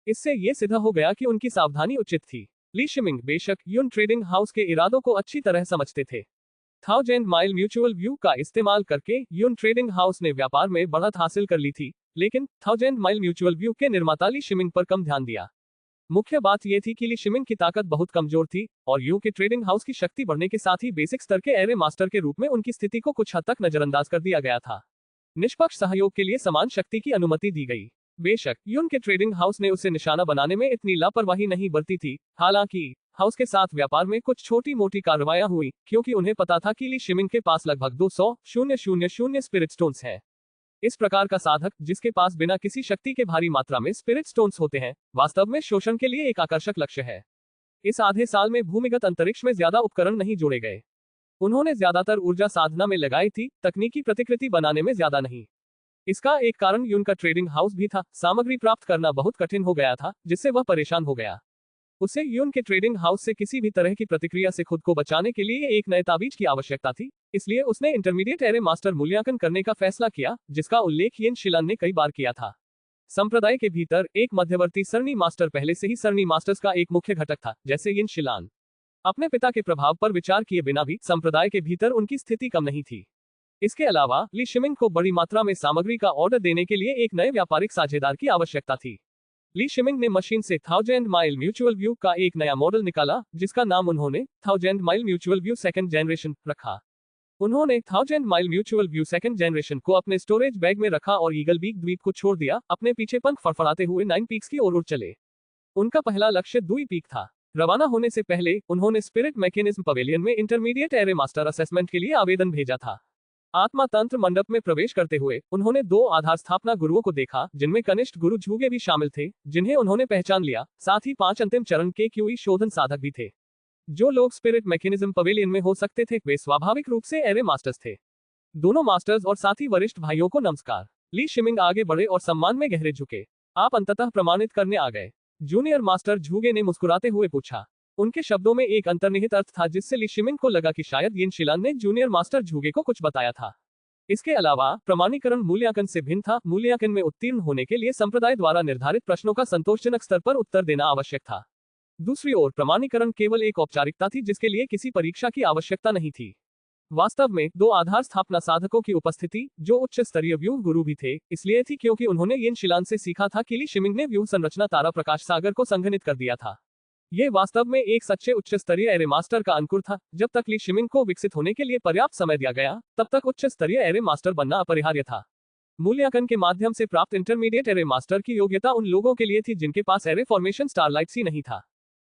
इससे ये सिद्ध हो गया कि उनकी सावधानी उचित थी। ली शिमिंग बेशक यून ट्रेडिंग हाउस के इरादों को अच्छी तरह समझते थे। 1000 माइल म्यूचुअल व्यू का इस्तेमाल करके यून ट्रेडिंग हाउस ने व्यापार में बढ़त हासिल कर ली थी, लेकिन 1000 माइल म्यूचुअल व्यू के निर्माता ली शिमिंग पर कम ध्यान दिया। मुख्य बात यह थी कि ली शिमिंग की ताकत बहुत कमजोर थी और यू के ट्रेडिंग हाउस की शक्ति बढ़ने के साथ ही बेसिक स्तर के एरे मास्टर के रूप में उनकी स्थिति को कुछ हद तक नजरअंदाज कर दिया गया था। निष्पक्ष सहयोग के लिए समान शक्ति की अनुमति दी गई। बेशक यून के ट्रेडिंग हाउस ने उसे निशाना बनाने में इतनी लापरवाही नहीं बरती थी। हालांकि हाउस के साथ व्यापार में कुछ छोटी मोटी कार्रवाइयां हुई, क्योंकि उन्हें पता था कि ली शिमिंग के पास लगभग 200,000 स्पिरिट स्टोन्स हैं। इस प्रकार का साधक, जिसके पास बिना किसी शक्ति के भारी मात्रा में स्पिरिट स्टोन्स होते हैं, वास्तव में शोषण के लिए एक आकर्षक लक्ष्य है। इस आधे साल में भूमिगत अंतरिक्ष में ज्यादा उपकरण नहीं जोड़े गए। उन्होंने ज्यादातर ऊर्जा साधना में लगाई थी, तकनीकी प्रतिकृति बनाने में ज्यादा नहीं। इसका एक कारण यून का ट्रेडिंग हाउस भी था। सामग्री प्राप्त करना बहुत कठिन हो गया था, जिससे वह परेशान हो गया। उसे यून के ट्रेडिंग हाउस से किसी भी तरह की प्रतिक्रिया से खुद को बचाने के लिए एक नए ताबीज की आवश्यकता थी, इसलिए उसने इंटरमीडिएट एरे मास्टर मूल्यांकन करने का फैसला किया, जिसका उल्लेख यिन शिलान ने कई बार किया था। संप्रदाय के भीतर एक मध्यवर्ती सरणी मास्टर पहले से ही सरणी मास्टर्स का एक मुख्य घटक था, जैसे यिन शिलान। अपने पिता के प्रभाव पर विचार किए बिना भी संप्रदाय के भीतर उनकी स्थिति कम नहीं थी। इसके अलावा ली शिमिंग को बड़ी मात्रा में सामग्री का ऑर्डर देने के लिए एक नए व्यापारिक साझेदार की आवश्यकता थी। ली शिमिंग ने मशीन से 1000 माइल म्यूचुअल व्यू का एक नया मॉडल निकाला, जिसका नाम उन्होंने 1000 mile mutual view second generation रखा। उन्होंने 1000 mile mutual view second generation को अपने स्टोरेज बैग में रखा और ईगल बीक द्वीप को छोड़ दिया, अपने पीछे पंख फड़फड़ाते हुए 9 पीक्स की ओर उड़ चले। उनका पहला लक्ष्य दुई पीक था। रवाना होने से पहले उन्होंने स्पिरिट मैकेनिज्म पवेलियन में इंटरमीडिएट एरे मास्टर असेसमेंट के लिए आवेदन भेजा था। आत्मा तंत्र मंडप में प्रवेश करते हुए उन्होंने 2 आधार स्थापना गुरुओं को देखा, जिनमें कनिष्ठ गुरु झूगे भी शामिल थे, जिन्हें उन्होंने पहचान लिया। साथ ही 5 अंतिम चरण के क्यूई शोधन साधक भी थे। जो लोग स्पिरिट मैकेनिज्म पवेलियन में हो सकते थे, वे स्वाभाविक रूप से एरे मास्टर्स थे। दोनों मास्टर्स और साथी वरिष्ठ भाइयों को नमस्कार। ली शिमिंग आगे बढ़े और सम्मान में गहरे झुके। आप अंततः प्रमाणित करने आ गए? जूनियर मास्टर झूगे ने मुस्कुराते हुए पूछा। उनके शब्दों में एक अंतर्निहित अर्थ था, जिससे ली शिमिंग को लगा कि शायद यिन शिलान ने जूनियर मास्टर झूगे को कुछ बताया था। इसके अलावा प्रमाणीकरण मूल्यांकन से भिन्न था। मूल्यांकन में उत्तीर्ण होने के लिए संप्रदाय द्वारा निर्धारित प्रश्नों का संतोषजनक स्तर पर उत्तर देना आवश्यक था। दूसरी ओर प्रमाणीकरण केवल एक औपचारिकता थी, जिसके लिए किसी परीक्षा की आवश्यकता नहीं थी। वास्तव में 2 आधार स्थापना साधकों की उपस्थिति, जो उच्च स्तरीय व्यूह गुरु भी थे, इसलिए थी क्योंकि उन्होंने यिन शिलान से सीखा था कि ली शिमिंग ने व्यूह संरचना तारा प्रकाश सागर को संघनित कर दिया था। यह वास्तव में एक सच्चे उच्च स्तरीय एरे मास्टर का अंकुर था। जब तक ली शिमिंग को विकसित होने के लिए पर्याप्त समय दिया गया, तब तक उच्च स्तरीय एरे मास्टर बनना अपरिहार्य था। मूल्यांकन के माध्यम से प्राप्त इंटरमीडिएट एरे मास्टर की योग्यता उन लोगों के लिए थी जिनके पास एरे फॉर्मेशन स्टारलाइट सी नहीं था।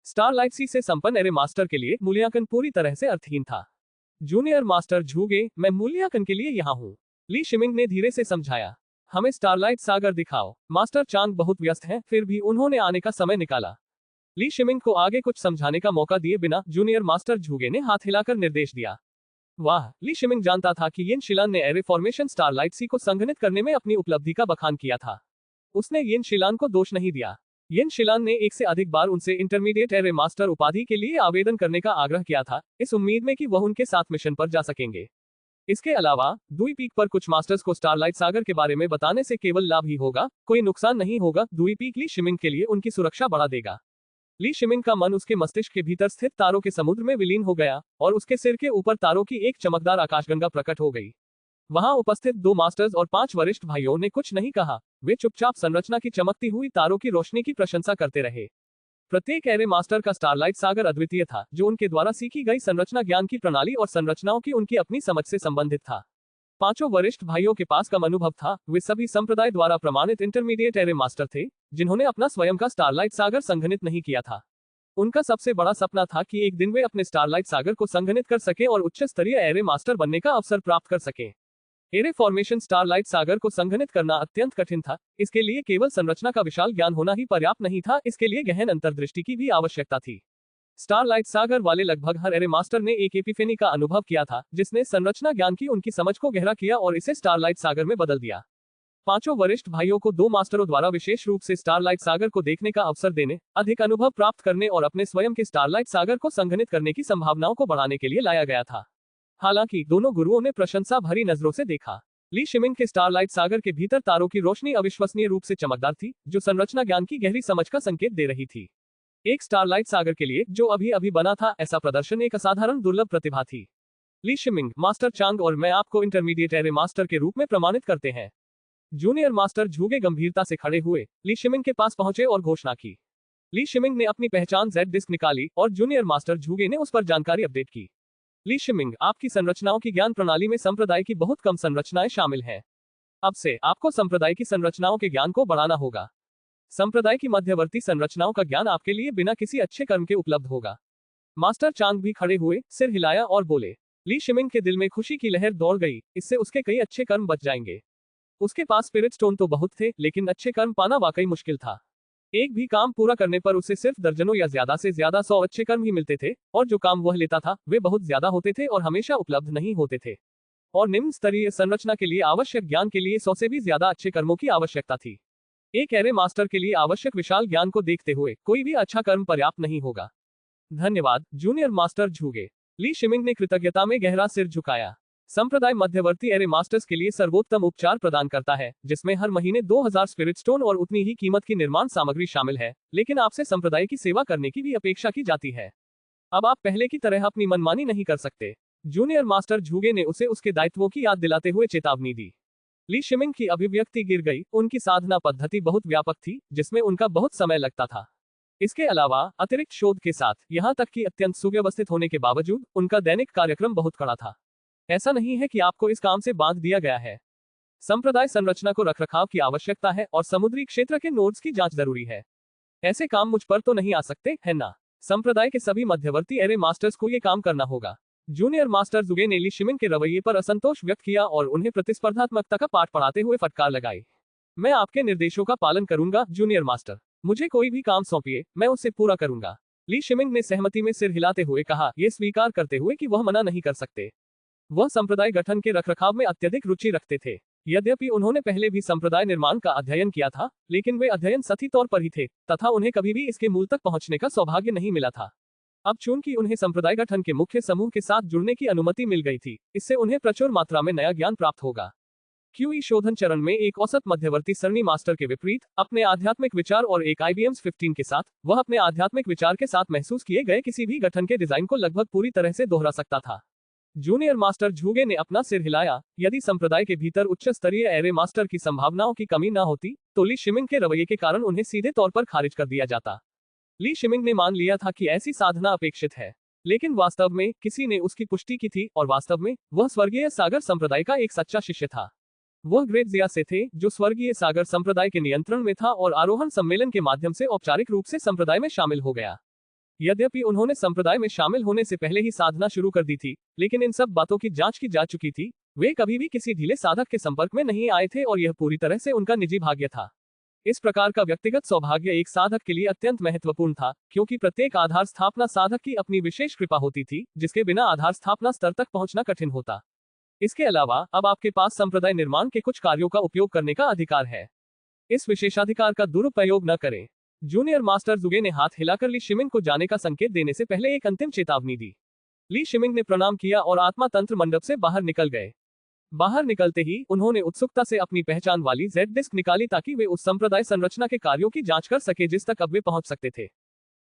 स्टारलाइट सी से संपन्न एरे मास्टर के लिए मूल्यांकन पूरी तरह से अर्थहीन था। जूनियर मास्टर झूगे, मैं मूल्यांकन के लिए यहाँ हूँ, ली शिमिंग ने धीरे से समझाया। हमें स्टारलाइट सागर दिखाओ। मास्टर चांग बहुत व्यस्त हैं, फिर भी उन्होंने आने का समय निकाला। ली शिमिंग को आगे कुछ समझाने का मौका दिए बिना जूनियर मास्टर झूगे ने हाथ हिलाकर निर्देश दिया। वाह, ली शिमिंग जानता था कि यिन शिलान ने एरे फॉर्मेशन स्टारलाइट सी को संघनित करने में अपनी उपलब्धि का बखान किया था। उसने यिन शिलान को दोष नहीं दिया। यिन शिलान ने एक से अधिक बार उनसे इंटरमीडिएट एरे मास्टर उपाधि के लिए आवेदन करने का आग्रह किया था, इस उम्मीद में कि वह उनके साथ मिशन पर जा सकेंगे। इसके अलावा दुई पीक पर कुछ मास्टर्स को स्टारलाइट सागर के बारे में बताने से केवल लाभ ही होगा, कोई नुकसान नहीं होगा। दुई पीक ली शिमिंग के लिए उनकी सुरक्षा बढ़ा देगा। ली शिमिंग का मन उसके मस्तिष्क के भीतर स्थित तारों के समुद्र में विलीन हो गया और उसके सिर के ऊपर तारों की एक चमकदार आकाशगंगा प्रकट हो गई। वहां उपस्थित 2 मास्टर्स और 5 वरिष्ठ भाइयों ने कुछ नहीं कहा। वे चुपचाप संरचना की चमकती हुई तारों की रोशनी की प्रशंसा करते रहे। प्रत्येक एरे मास्टर का स्टारलाइट सागर अद्वितीय था, जो उनके द्वारा सीखी गई संरचना ज्ञान की प्रणाली और संरचनाओं की उनकी अपनी समझ से संबंधित था। 5 वरिष्ठ भाइयों के पास कम अनुभव था। वे सभी संप्रदाय द्वारा प्रमाणित इंटरमीडिएट एरे मास्टर थे, जिन्होंने अपना स्वयं का स्टारलाइट सागर संघनित नहीं किया था। उनका सबसे बड़ा सपना था कि एक दिन वे अपने स्टारलाइट सागर को संघनित कर सके और उच्च स्तरीय एरे मास्टर बनने का अवसर प्राप्त कर सके। एरे फॉर्मेशन स्टारलाइट सागर को संघनित करना अत्यंत कठिन था। इसके लिए केवल संरचना का विशाल ज्ञान होना ही पर्याप्त नहीं था, इसके लिए गहन अंतर्दृष्टि की भी आवश्यकता थी। स्टारलाइट सागर वाले लगभग हर एरे मास्टर ने एक एपिफेनी का अनुभव किया था, जिसने संरचना ज्ञान की उनकी समझ को गहरा किया और इसे स्टारलाइट सागर में बदल दिया। 5 वरिष्ठ भाइयों को 2 मास्टरों द्वारा विशेष रूप से स्टारलाइट सागर को देखने का अवसर देने, अधिक अनुभव प्राप्त करने और अपने स्वयं के स्टारलाइट सागर को संघनित करने की संभावनाओं को बढ़ाने के लिए लाया गया था। हालांकि दोनों गुरुओं ने प्रशंसा भरी नजरों से देखा। ली शिमिंग के स्टारलाइट सागर के भीतर तारों की रोशनी अविश्वसनीय रूप से चमकदार थी, जो संरचना ज्ञान की गहरी समझ का संकेत दे रही थी। एक स्टारलाइट सागर के लिए जो अभी अभी बना था, ऐसा प्रदर्शन एक असाधारण दुर्लभ प्रतिभा थी। ली शिमिंग, मास्टर चांग और मैं आपको इंटरमीडिएट एरे मास्टर के रूप में प्रमाणित करते हैं। जूनियर मास्टर झूगे गंभीरता से खड़े हुए ली शिमिंग के पास पहुंचे और घोषणा की। ली शिमिंग ने अपनी पहचान जेड डिस्क निकाली और जूनियर मास्टर झूगे ने उस पर जानकारी अपडेट की। ली शिमिंग, आपकी संरचनाओं की ज्ञान प्रणाली में संप्रदाय की बहुत कम संरचनाएं शामिल हैं। अब से आपको संप्रदाय की संरचनाओं के ज्ञान को बढ़ाना होगा। संप्रदाय की मध्यवर्ती संरचनाओं का ज्ञान आपके लिए बिना किसी अच्छे कर्म के उपलब्ध होगा। मास्टर चांग भी खड़े हुए, सिर हिलाया और बोले। ली शिमिंग के दिल में खुशी की लहर दौड़ गई, इससे उसके कई अच्छे कर्म बच जाएंगे। उसके पास स्पिरिट स्टोन तो बहुत थे, लेकिन अच्छे कर्म पाना वाकई मुश्किल था। एक भी काम पूरा करने पर उसे सिर्फ दर्जनों या ज्यादा से ज्यादा 100 अच्छे कर्म ही मिलते थे, और जो काम वह लेता था वे बहुत ज्यादा होते थे और हमेशा उपलब्ध नहीं होते थे। और निम्न स्तरीय संरचना के लिए आवश्यक ज्ञान के लिए 100 से भी ज्यादा अच्छे कर्मों की आवश्यकता थी। एक एरे मास्टर के लिए आवश्यक विशाल ज्ञान को देखते हुए कोई भी अच्छा कर्म पर्याप्त नहीं होगा। धन्यवाद जूनियर मास्टर झूगे। ली शिमिंग ने कृतज्ञता में गहरा सिर झुकाया। संप्रदाय मध्यवर्ती एरे मास्टर्स के लिए सर्वोत्तम उपचार प्रदान करता है, जिसमें हर महीने 2000 स्पिरिट स्टोन और उतनी ही कीमत की निर्माण सामग्री शामिल है, लेकिन आपसे संप्रदाय की सेवा करने की भी अपेक्षा की जाती है। अब आप पहले की तरह अपनी मनमानी नहीं कर सकते। जूनियर मास्टर झुगे ने उसे उसके दायित्वों की याद दिलाते हुए चेतावनी दी। ली शिमिंग की अभिव्यक्ति गिर गई। उनकी साधना पद्धति बहुत व्यापक थी, जिसमें उनका बहुत समय लगता था। इसके अलावा अतिरिक्त शोध के साथ, यहाँ तक कि अत्यंत सुव्यवस्थित होने के बावजूद, उनका दैनिक कार्यक्रम बहुत कड़ा था। ऐसा नहीं है कि आपको इस काम से बांध दिया गया है। संप्रदाय संरचना को रखरखाव की आवश्यकता है और समुद्री क्षेत्र के नोड्स की जांच जरूरी है। ऐसे काम मुझ पर तो नहीं आ सकते, है ना? संप्रदाय के सभी मध्यवर्ती एरे मास्टर्स को ये काम करना होगा। जूनियर मास्टर जुगे ने ली शिमिंग के रवैये पर असंतोष व्यक्त किया और उन्हें प्रतिस्पर्धात्मकता का पाठ पढ़ाते हुए फटकार लगाई। मैं आपके निर्देशों का पालन करूंगा जूनियर मास्टर। मुझे कोई भी काम सौंपिए, मैं उसे पूरा करूंगा। ली शिमिंग ने सहमति में सिर हिलाते हुए कहा, यह स्वीकार करते हुए कि वह मना नहीं कर सकते। वह संप्रदाय गठन के रखरखाव में अत्यधिक रुचि रखते थे। यद्यपि उन्होंने पहले भी संप्रदाय निर्माण का अध्ययन किया था, लेकिन वे अध्ययन सतही तौर पर ही थे तथा उन्हें कभी भी इसके मूल तक पहुंचने का सौभाग्य नहीं मिला था। अब चूंकि उन्हें संप्रदाय गठन के मुख्य समूह के साथ जुड़ने की अनुमति मिल गई थी, इससे उन्हें प्रचुर मात्रा में नया ज्ञान प्राप्त होगा। क्यूई शोधन चरण में एक औसत मध्यवर्ती सरणी मास्टर के विपरीत, अपने आध्यात्मिक विचार और एक IBM 15 के साथ, वह अपने आध्यात्मिक विचार के साथ महसूस किए गए किसी भी गठन के डिजाइन को लगभग पूरी तरह से दोहरा सकता था। जूनियर मास्टर झुगे ने अपना सिर हिलाया। यदि संप्रदाय के भीतर उच्च स्तरीय एरे मास्टर की संभावनाओं की कमी न होती, तो ली शिमिंग के रवैये के कारण उन्हें सीधे तौर पर खारिज कर दिया जाता। ली शिमिंग ने मान लिया था कि ऐसी साधना अपेक्षित है, लेकिन वास्तव में किसी ने उसकी पुष्टि की थी और वास्तव में वह स्वर्गीय सागर संप्रदाय का एक सच्चा शिष्य था। वह ग्रेट जिया से थे, जो स्वर्गीय सागर संप्रदाय के नियंत्रण में था और आरोहण सम्मेलन के माध्यम से औपचारिक रूप से संप्रदाय में शामिल हो गया। यद्यपि उन्होंने संप्रदाय में शामिल होने से पहले ही साधना शुरू कर दी थी, लेकिन इन सब बातों की जांच की जा चुकी थी। वे कभी भी किसी ढीले साधक के संपर्क में नहीं आए थे और यह पूरी तरह से उनका निजी भाग्य था। इस प्रकार का व्यक्तिगत सौभाग्य एक साधक के लिए अत्यंत महत्वपूर्ण था, क्योंकि प्रत्येक आधार स्थापना साधक की अपनी विशेष कृपा होती थी, जिसके बिना आधार स्थापना स्तर तक पहुंचना कठिन होता। इसके अलावा अब आपके पास संप्रदाय निर्माण के कुछ कार्यों का उपयोग करने का अधिकार है। इस विशेषाधिकार का दुरुपयोग न करें। जूनियर मास्टर जुगे ने हाथ हिलाकर ली शिमिंग को जाने का संकेत देने से पहले एक अंतिम चेतावनी दी। ली शिमिंग ने प्रणाम किया और आत्मा तंत्र मंडप से बाहर निकल गए। बाहर निकलते ही उन्होंने उत्सुकता से अपनी पहचान वाली जेड डिस्क निकाली ताकि वे उस संप्रदाय संरचना के कार्यों की जांच कर सके जिस तक अब वे पहुंच सकते थे।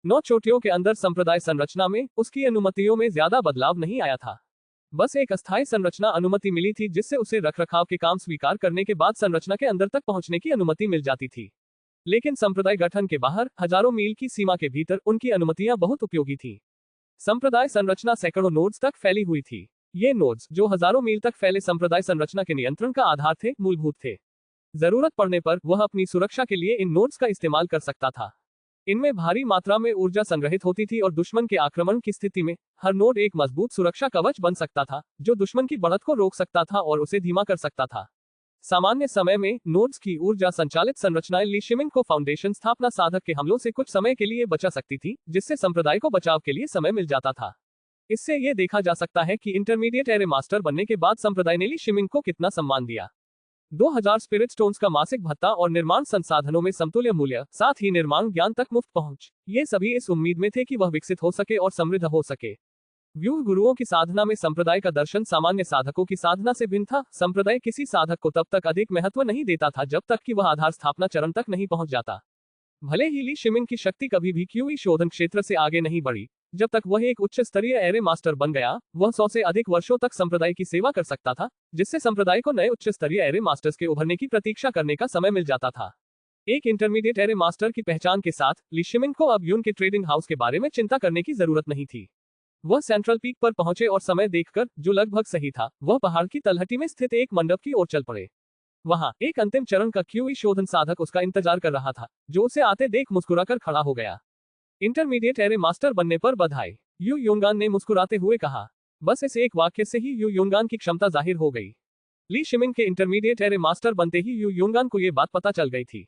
9 चोटियों के अंदर संप्रदाय संरचना में उसकी अनुमतियों में ज्यादा बदलाव नहीं आया था। बस एक अस्थायी संरचना अनुमति मिली थी, जिससे उसे रखरखाव के काम स्वीकार करने के बाद संरचना के अंदर तक पहुंचने की अनुमति मिल जाती थी। लेकिन संप्रदाय गठन के बाहर, हजारों मील की सीमा के भीतर, उनकी अनुमतियां बहुत उपयोगी थी। संप्रदाय संरचना सैकड़ों नोड्स तक फैली हुई थी। ये नोड्स, जो हजारों मील तक फैले संप्रदाय संरचना के नियंत्रण का आधार थे, मूलभूत थे। जरूरत पड़ने पर वह अपनी सुरक्षा के लिए इन नोड्स का इस्तेमाल कर सकता था। इनमें भारी मात्रा में ऊर्जा संग्रहित होती थी और दुश्मन के आक्रमण की स्थिति में हर नोड एक मजबूत सुरक्षा कवच बन सकता था, जो दुश्मन की बढ़त को रोक सकता था और उसे धीमा कर सकता था। सामान्य समय में नोड्स की ऊर्जा संचालित संरचनाएं ली शिमिंग को फाउंडेशन स्थापना साधक के हमलों से कुछ समय के लिए बचा सकती थी, जिससे संप्रदाय को बचाव के लिए समय मिल जाता था। इससे यह देखा जा सकता है कि इंटरमीडिएट एरे मास्टर बनने के बाद संप्रदाय ने ली शिमिंग को कितना सम्मान दिया। 2000 स्पिरिट स्टोन्स का मासिक भत्ता और निर्माण संसाधनों में समतुल्य मूल्य, साथ ही निर्माण ज्ञान तक मुफ्त पहुंच, ये सभी इस उम्मीद में थे कि वह विकसित हो सके और समृद्ध हो सके। व्यूह गुरुओं की साधना में संप्रदाय का दर्शन सामान्य साधकों की साधना से भिन्न था। संप्रदाय किसी साधक को तब तक अधिक महत्व नहीं देता था जब तक कि वह आधार स्थापना चरण तक नहीं पहुंच जाता। भले ही ली शिमिंग की शक्ति कभी भी क्यूई शोधन क्षेत्र से आगे नहीं बढ़ी, जब तक वह एक उच्च स्तरीय एरे मास्टर बन गया, वह 100 से अधिक वर्षों तक संप्रदाय की सेवा कर सकता था, जिससे संप्रदाय को नए उच्च स्तरीय एरे मास्टर्स के उभरने की प्रतीक्षा करने का समय मिल जाता था। एक इंटरमीडिएट एरे मास्टर की पहचान के साथ ली शिमिंग को अब यून के ट्रेडिंग हाउस के बारे में चिंता करने की जरूरत नहीं थी। वह सेंट्रल पीक पर पहुंचे और समय देखकर, जो लगभग सही था, वह पहाड़ की तलहटी में स्थित एक मंडप की ओर चल पड़े। वहां एक अंतिम चरण का क्यूई शोधन साधक उसका इंतजार कर रहा था, जो उसे आते देख मुस्कुराकर खड़ा हो गया। इंटरमीडिएट एरे मास्टर बनने पर बधाई, यू योंगान ने मुस्कुराते हुए कहा। बस इस एक वाक्य से ही यू योंगान की क्षमता जाहिर हो गई। ली शिमिंग के इंटरमीडिएट एरे मास्टर बनते ही यू योंगान को यह बात पता चल गई थी।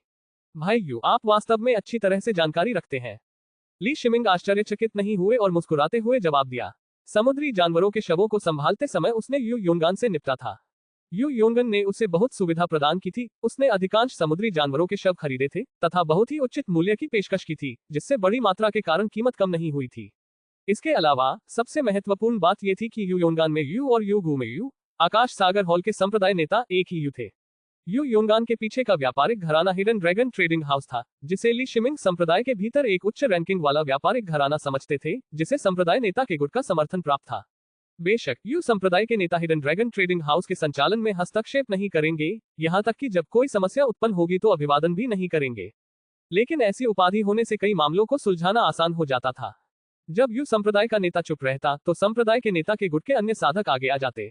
भाई यू, आप वास्तव में अच्छी तरह से जानकारी रखते हैं। ली शिमिंग आश्चर्यचकित नहीं हुए और मुस्कुराते हुए जवाब दिया। समुद्री जानवरों के शवों को संभालते समय उसने यू योंगान से निपटा था। यू योंगन ने उसे बहुत सुविधा प्रदान की थी। उसने अधिकांश समुद्री जानवरों के शव खरीदे थे तथा बहुत ही उचित मूल्य की पेशकश की थी, जिससे बड़ी मात्रा के कारण कीमत कम नहीं हुई थी। इसके अलावा सबसे महत्वपूर्ण बात यह थी कि यू योंगान में यू और यू गू में यू, आकाश सागर हॉल के संप्रदाय नेता एक ही यू थे। यू योंगान के पीछे का व्यापारिक घराना हिडन ड्रैगन ट्रेडिंग हाउस था, जिसे ली शिमिंग संप्रदाय के भीतर एक उच्च रैंकिंग वाला व्यापारिक घराना समझते थे, जिसे संप्रदाय नेता के गुट का समर्थन प्राप्त था। बेशक यू संप्रदाय के नेता हिडन ड्रैगन ट्रेडिंग हाउस के संचालन में हस्तक्षेप नहीं करेंगे, यहाँ तक कि जब कोई समस्या उत्पन्न होगी तो अभिवादन भी नहीं करेंगे। लेकिन ऐसी उपाधि होने से कई मामलों को सुलझाना आसान हो जाता था। जब यू संप्रदाय का नेता चुप रहता तो संप्रदाय के नेता के गुट के अन्य साधक आगे आ जाते।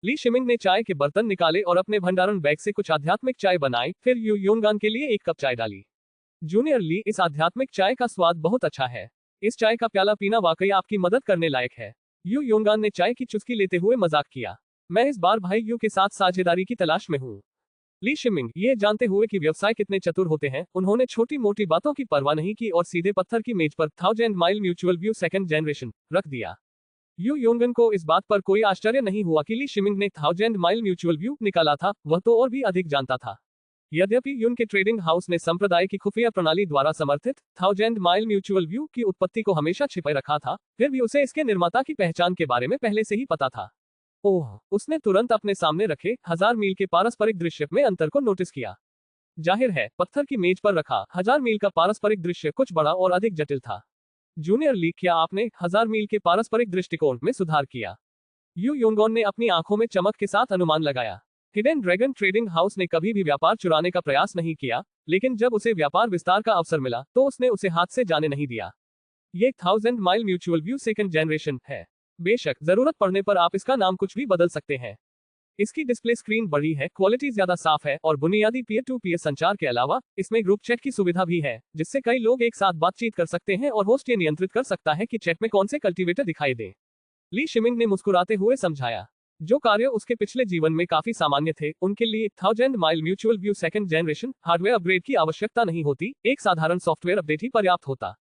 ली शिमिंग ने चाय के बर्तन निकाले और अपने भंडारण बैग से कुछ आध्यात्मिक चाय बनाई, फिर यू योंगान के लिए 1 कप चाय डाली। जूनियर ली, इस आध्यात्मिक चाय का स्वाद बहुत अच्छा है। इस चाय का प्याला पीना वाकई आपकी मदद करने लायक है। यू योंगान ने चाय की चुस्की लेते हुए मजाक किया। मैं इस बार भाई यू के साथ साझेदारी की तलाश में हूँ। ली शिमिंग, ये जानते हुए कि व्यवसाय कितने चतुर होते हैं, उन्होंने छोटी मोटी बातों की परवाह नहीं की और सीधे पत्थर की मेज पर 1000 mile mutual view second generation रख दिया। यू योंगन को इस बात पर कोई आश्चर्य नहीं हुआ कि ली शिमिंग ने 1000 माइल म्यूचुअल व्यू निकाला था, वह तो और भी अधिक जानता था। यद्यपि यून के ट्रेडिंग हाउस ने संप्रदाय की खुफिया प्रणाली द्वारा समर्थित 1000 माइल म्यूचुअल व्यू की उत्पत्ति को हमेशा छिपे रखा था, फिर भी उसे इसके निर्माता की पहचान के बारे में पहले से ही पता था। ओह, उसने तुरंत अपने सामने रखे 1000 मील के पारस्परिक दृश्य में अंतर को नोटिस किया। जाहिर है, पत्थर की मेज पर रखा 1000 मील का पारस्परिक दृश्य कुछ बड़ा और अधिक जटिल था। जूनियर ली, क्या आपने 1000 मील के पारस्परिक दृष्टिकोण में सुधार किया? यू योंगोन ने अपनी आंखों में चमक के साथ अनुमान लगाया। हिडन ड्रैगन ट्रेडिंग हाउस ने कभी भी व्यापार चुराने का प्रयास नहीं किया, लेकिन जब उसे व्यापार विस्तार का अवसर मिला तो उसने उसे हाथ से जाने नहीं दिया। ये 1000 mile mutual view second generation है। बेशक जरूरत पड़ने पर आप इसका नाम कुछ भी बदल सकते हैं। इसकी डिस्प्ले स्क्रीन बड़ी है, क्वालिटी ज्यादा साफ है और बुनियादी पीयर टू पीयर संचार के अलावा इसमें ग्रुप चैट की सुविधा भी है, जिससे कई लोग एक साथ बातचीत कर सकते हैं और होस्ट ये नियंत्रित कर सकता है कि चैट में कौन से कल्टीवेटर दिखाई दे। ली शिमिंग ने मुस्कुराते हुए समझाया। जो कार्य उसके पिछले जीवन में काफी सामान्य थे, उनके लिए 1000 mile mutual view second generation hardware upgrade की आवश्यकता नहीं होती, एक साधारण सॉफ्टवेयर अपडेट ही पर्याप्त होता।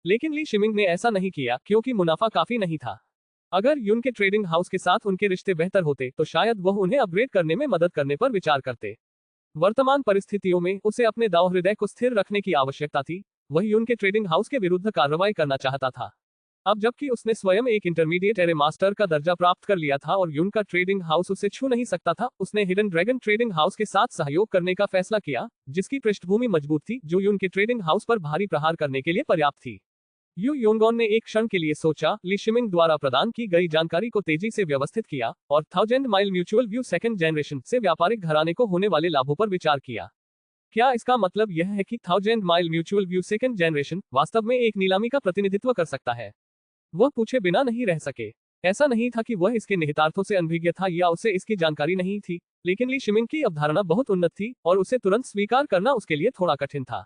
लेकिन ली शिमिंग ने ऐसा नहीं किया क्योंकि मुनाफा काफी नहीं था। अगर यून के ट्रेडिंग हाउस के साथ उनके रिश्ते बेहतर होते तो शायद वह उन्हें अपग्रेड करने में मदद करने पर विचार करते। वर्तमान परिस्थितियों में उसे अपने दांव हृदय को स्थिर रखने की आवश्यकता थी, वह यून के ट्रेडिंग हाउस के विरुद्ध कार्रवाई करना चाहता था। अब जबकि उसने स्वयं एक इंटरमीडिएट एरे मास्टर का दर्जा प्राप्त कर लिया था और यून का ट्रेडिंग हाउस उसे छू नहीं सकता था, उसने हिडन ड्रैगन ट्रेडिंग हाउस के साथ सहयोग करने का फैसला किया, जिसकी पृष्ठभूमि मजबूत थी, जो यून के ट्रेडिंग हाउस पर भारी प्रहार करने के लिए पर्याप्त थी। यू योंगोन ने एक क्षण के लिए सोचा, ली शिमिंग द्वारा प्रदान की गई जानकारी को तेजी से व्यवस्थित किया और 1000 mile mutual view second generation से व्यापारिक घराने को होने वाले लाभों पर विचार किया। क्या इसका मतलब यह है कि 1000 mile mutual view second generation वास्तव में एक नीलामी का प्रतिनिधित्व कर सकता है? वह पूछे बिना नहीं रह सके। ऐसा नहीं था कि वह इसके निहितार्थों से अनभिज्ञ था या उसे इसकी जानकारी नहीं थी, लेकिन ली शिमिंग की अवधारणा बहुत उन्नत थी और उसे तुरंत स्वीकार करना उसके लिए थोड़ा कठिन था।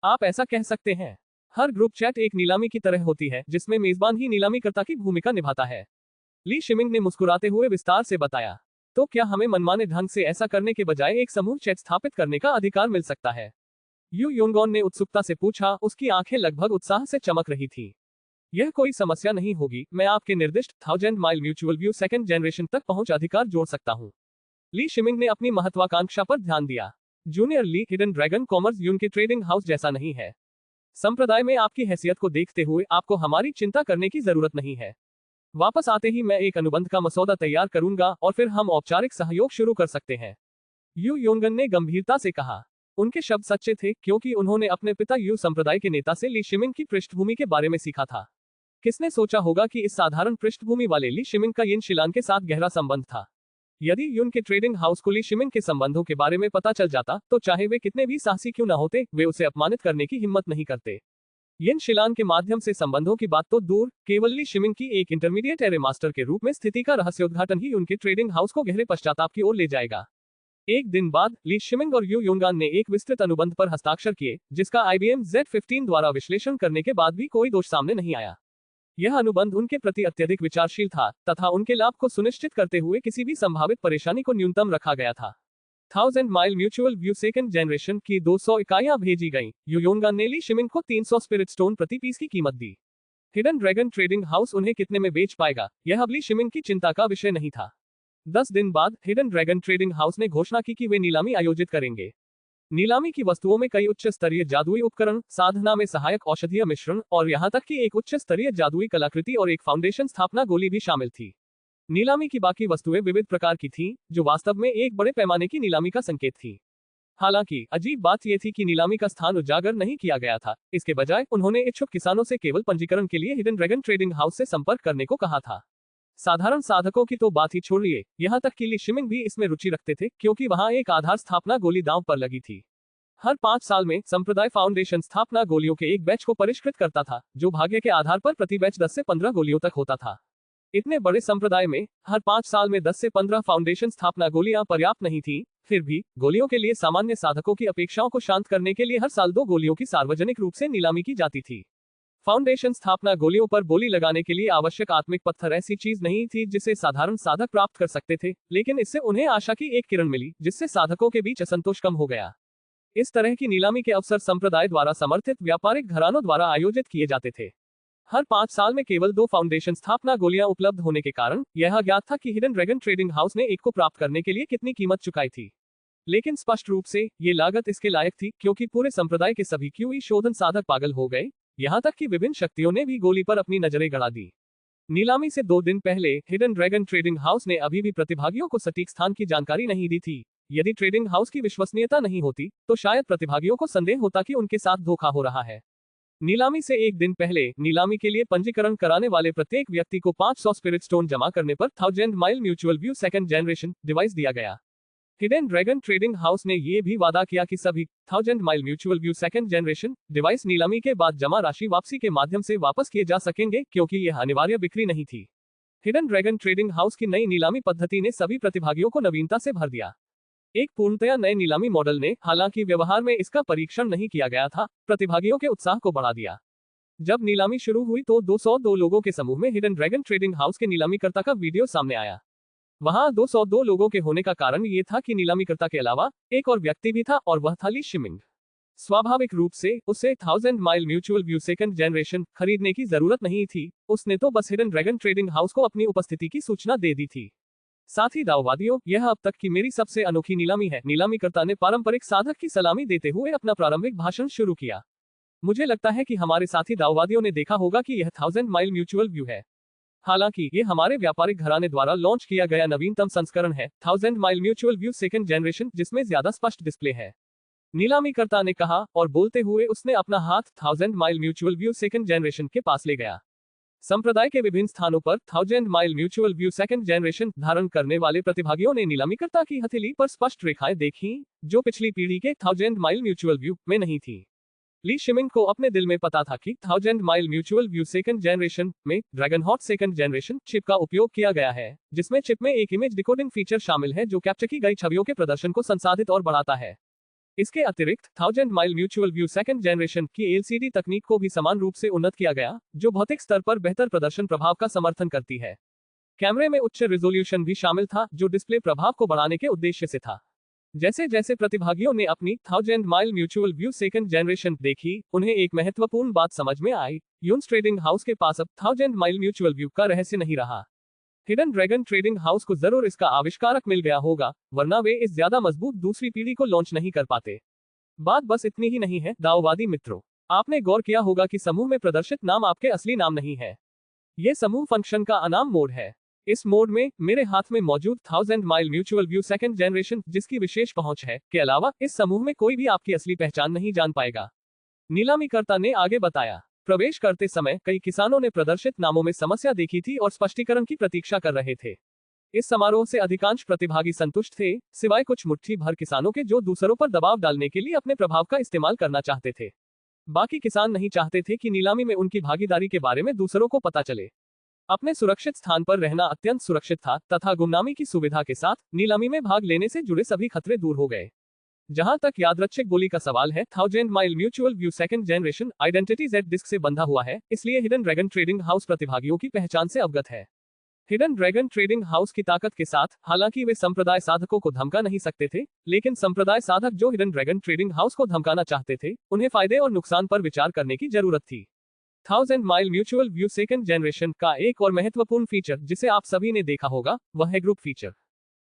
आप ऐसा कह सकते हैं, हर ग्रुप चैट एक नीलामी की तरह होती है जिसमें मेजबान ही नीलामीकर्ता की भूमिका निभाता है। ली शिमिंग ने मुस्कुराते हुए विस्तार से बताया। तो क्या हमें मनमाने ढंग से ऐसा करने के बजाय एक समूह चैट स्थापित करने का अधिकार मिल सकता है? यू योंगोन ने उत्सुकता से पूछा, उसकी आंखें लगभग उत्साह से चमक रही थी। यह कोई समस्या नहीं होगी, मैं आपके निर्दिष्ट 1000 mile mutual view second generation तक पहुंच अधिकार जोड़ सकता हूं। ली शिमिंग ने अपनी महत्वाकांक्षा पर ध्यान दिया। जूनियर ली, हिडन ड्रैगन कॉमर्स यून के ट्रेडिंग हाउस जैसा नहीं है। संप्रदाय में आपकी हैसियत को देखते हुए आपको हमारी चिंता करने की जरूरत नहीं है। वापस आते ही मैं एक अनुबंध का मसौदा तैयार करूंगा और फिर हम औपचारिक सहयोग शुरू कर सकते हैं। यू योंगन ने गंभीरता से कहा। उनके शब्द सच्चे थे क्योंकि उन्होंने अपने पिता यू संप्रदाय के नेता से ली शिमिंग की पृष्ठभूमि के बारे में सीखा था। किसने सोचा होगा कि इस साधारण पृष्ठभूमि वाले ली शिमिंग का यिन शिलान के साथ गहरा संबंध था। यदि यून के ट्रेडिंग हाउस को ली शिमिंग के संबंधों के बारे में पता चल जाता तो चाहे वे कितने भी साहसी क्यों न होते, वे उसे अपमानित करने की हिम्मत नहीं करते। यिन शिलान के माध्यम से संबंधों की बात तो दूर, केवल ली शिमिंग की एक इंटरमीडिएट एरे मास्टर के रूप में स्थिति का रहस्योद्घाटन ही उनके ट्रेडिंग हाउस को गहरे पश्चाताप की ओर ले जाएगा। एक दिन बाद ली शिमिंग और यू योंगान ने एक विस्तृत अनुबंध पर हस्ताक्षर किए, जिसका IBM Z15 द्वारा विश्लेषण करने के बाद भी कोई दोष सामने नहीं आया। यह अनुबंध उनके प्रति अत्यधिक विचारशील था तथा उनके लाभ को सुनिश्चित करते हुए किसी भी संभावित परेशानी को न्यूनतम रखा गया था। 1000 mile mutual view second generation की 200 इकाइयां भेजी गईं। यू योंगान ने ली शिमिंग को 300 स्पिरिट स्टोन प्रति पीस की कीमत दी। हिडन ड्रैगन ट्रेडिंग हाउस उन्हें कितने में बेच पाएगा, यह अब ली शिमिंग की चिंता का विषय नहीं था। 10 दिन बाद हिडन ड्रैगन ट्रेडिंग हाउस ने घोषणा की कि वे नीलामी आयोजित करेंगे। नीलामी की वस्तुओं में कई उच्च स्तरीय जादुई उपकरण, साधना में सहायक औषधीय मिश्रण और यहां तक कि एक उच्च स्तरीय जादुई कलाकृति और एक फाउंडेशन स्थापना गोली भी शामिल थी। नीलामी की बाकी वस्तुएं विविध प्रकार की थीं, जो वास्तव में एक बड़े पैमाने की नीलामी का संकेत थी। हालांकि अजीब बात यह थी कि नीलामी का स्थान उजागर नहीं किया गया था। इसके बजाय उन्होंने इच्छुक किसानों से केवल पंजीकरण के लिए हिडन ड्रैगन ट्रेडिंग हाउस से संपर्क करने को कहा था। साधारण साधकों की तो बात ही छोड़िए, यहाँ तक कि ली शिमिंग भी इसमें रुचि रखते थे क्योंकि वहां एक आधार स्थापना गोली दांव पर लगी थी। हर 5 साल में संप्रदाय फाउंडेशन स्थापना गोलियों के एक बैच को परिष्कृत करता था, जो भाग्य के आधार पर प्रति बैच 10 से 15 गोलियों तक होता था। इतने बड़े संप्रदाय में हर 5 साल में 10 से 15 फाउंडेशन स्थापना गोलियां पर्याप्त नहीं थी। फिर भी गोलियों के लिए सामान्य साधकों की अपेक्षाओं को शांत करने के लिए हर साल 2 गोलियों की सार्वजनिक रूप से नीलामी की जाती थी। फाउंडेशन स्थापना गोलियों पर बोली लगाने के लिए आवश्यक आत्मिक पत्थर ऐसी चीज नहीं थी जिसे साधारण साधक प्राप्त कर सकते थे, लेकिन इससे उन्हें आशा की एक किरण मिली, जिससे साधकों के बीच असंतोष कम हो गया। इस तरह की नीलामी के अवसर संप्रदाय द्वारा समर्थित व्यापारिक घरानों द्वारा आयोजित किए जाते थे। हर 5 साल में केवल 2 फाउंडेशन स्थापना गोलियां उपलब्ध होने के कारण यह ज्ञात था कि हिडन ड्रैगन ट्रेडिंग हाउस ने एक को प्राप्त करने के लिए कितनी कीमत चुकाई थी। लेकिन स्पष्ट रूप से ये लागत इसके लायक थी क्योंकि पूरे संप्रदाय के सभी क्यूई शोधन साधक पागल हो गए, यहाँ तक कि विभिन्न शक्तियों ने भी गोली पर अपनी नजरें गड़ा दी। नीलामी से 2 दिन पहले हिडन ड्रैगन ट्रेडिंग हाउस ने अभी भी प्रतिभागियों को सटीक स्थान की जानकारी नहीं दी थी। यदि ट्रेडिंग हाउस की विश्वसनीयता नहीं होती तो शायद प्रतिभागियों को संदेह होता कि उनके साथ धोखा हो रहा है। नीलामी से 1 दिन पहले नीलामी के लिए पंजीकरण कराने वाले प्रत्येक व्यक्ति को 500 स्पिरिट स्टोन जमा करने पर 1000 mile mutual view second generation device दिया गया। हिडन ड्रैगन ट्रेडिंग हाउस ने यह भी वादा किया कि सभी 1000 mile mutual view second generation device नीलामी के बाद जमा राशि वापसी के माध्यम से वापस किए जा सकेंगे, क्योंकि यह अनिवार्य बिक्री नहीं थी। हिडन ड्रैगन ट्रेडिंग हाउस की नई नीलामी पद्धति ने सभी प्रतिभागियों को नवीनता से भर दिया। एक पूर्णतया नए नीलामी मॉडल ने, हालांकि व्यवहार में इसका परीक्षण नहीं किया गया था, प्रतिभागियों के उत्साह को बढ़ा दिया। जब नीलामी शुरू हुई तो 202 लोगों के समूह में हिडन ड्रैगन ट्रेडिंग हाउस के नीलामीकर्ता का वीडियो सामने आया। वहां 202 लोगों के होने का कारण ये था कि नीलामीकर्ता के अलावा एक और व्यक्ति भी था और वह था ली शिमिंग। स्वाभाविक रूप से उसे 1000 mile mutual view second generation खरीदने की जरूरत नहीं थी, उसने तो बस हिडन ड्रैगन ट्रेडिंग हाउस को अपनी उपस्थिति की सूचना दे दी थी। साथ ही दाववादियों, यह अब तक की मेरी सबसे अनोखी नीलामी है। नीलामीकर्ता ने पारंपरिक साधक की सलामी देते हुए अपना प्रारंभिक भाषण शुरू किया। मुझे लगता है कि हमारे साथी दाववादियों ने देखा होगा कि यह 1000 माइल म्यूचुअल व्यू है। हालांकि ये हमारे व्यापारिक घराने द्वारा लॉन्च किया गया नवीनतम संस्करण है, 1000 mile mutual view second generation, जिसमें ज्यादा स्पष्ट डिस्प्ले है। नीलामीकर्ता ने कहा, और बोलते हुए उसने अपना हाथ 1000 mile mutual view second generation के पास ले गया। संप्रदाय के विभिन्न स्थानों पर 1000 mile mutual view second generation धारण करने वाले प्रतिभागियों ने नीलामीकर्ता की हथेली पर स्पष्ट रेखाएं देखीं, जो पिछली पीढ़ी के 1000 माइल म्यूचुअल व्यू में नहीं थी। ली शिमिंग को अपने दिल में पता था कि 1000 mile mutual view second generation में dragon hot second generation chip का उपयोग किया गया है, जिसमें चिप में एक इमेज डिकोडिंग फीचर शामिल है जो कैप्चर की गई छवियों के प्रदर्शन को संसाधित और बढ़ाता है। इसके अतिरिक्त 1000 mile mutual view second generation की एलसीडी तकनीक को भी समान रूप से उन्नत किया गया, जो भौतिक स्तर पर बेहतर प्रदर्शन प्रभाव का समर्थन करती है। कैमरे में उच्च रिजोल्यूशन भी शामिल था, जो डिस्प्ले प्रभाव को बढ़ाने के उद्देश्य से था। जैसे जैसे प्रतिभागियों ने अपनी 1000 mile mutual view second generation देखी, उन्हें एक महत्वपूर्ण बात समझ में आई। यून्स ट्रेडिंग हाउस के पास अब 1000 माइल म्यूचुअल व्यू का रहस्य नहीं रहा। हिडन ड्रैगन ट्रेडिंग हाउस को जरूर इसका आविष्कारक मिल गया होगा, वरना वे इस ज्यादा मजबूत दूसरी पीढ़ी को लॉन्च नहीं कर पाते। बात बस इतनी ही नहीं है दाववादी मित्रों, आपने गौर किया होगा कि समूह में प्रदर्शित नाम आपके असली नाम नहीं है। यह समूह फंक्शन का अनाम मोड है। इस मोड में मेरे हाथ में मौजूद 1000 mile mutual view second generation, जिसकी विशेष पहुंच है, के अलावा इस समूह में कोई भी आपकी असली पहचान नहीं जान पाएगा। नीलामीकर्ता ने आगे बताया, प्रवेश करते समय कई किसानों ने प्रदर्शित नामों में समस्या देखी थी और स्पष्टीकरण की प्रतीक्षा कर रहे थे। इस समारोह से अधिकांश प्रतिभागी संतुष्ट थे, सिवाय कुछ मुट्ठी भर किसानों के जो दूसरों पर दबाव डालने के लिए अपने प्रभाव का इस्तेमाल करना चाहते थे। बाकी किसान नहीं चाहते थे कि नीलामी में उनकी भागीदारी के बारे में दूसरों को पता चले। अपने सुरक्षित स्थान पर रहना अत्यंत सुरक्षित था तथा गुमनामी की सुविधा के साथ नीलामी में भाग लेने से जुड़े सभी खतरे दूर हो गए। जहां तक यादृच्छिक बोली का सवाल है, 1000 mile mutual view second generation identity Z disc से बंधा हुआ है, इसलिए हिडन ड्रैगन ट्रेडिंग हाउस प्रतिभागियों की पहचान से अवगत है। हिडन ड्रैगन ट्रेडिंग हाउस की ताकत के साथ, हालांकि वे संप्रदाय साधकों को धमका नहीं सकते थे, लेकिन संप्रदाय साधक जो हिडन ड्रैगन ट्रेडिंग हाउस को धमकाना चाहते थे, उन्हें फायदे और नुकसान पर विचार करने की जरूरत थी। 1000 mile mutual view second generation का एक और महत्वपूर्ण फीचर जिसे आप सभी ने देखा होगा, वह है ग्रुप फीचर।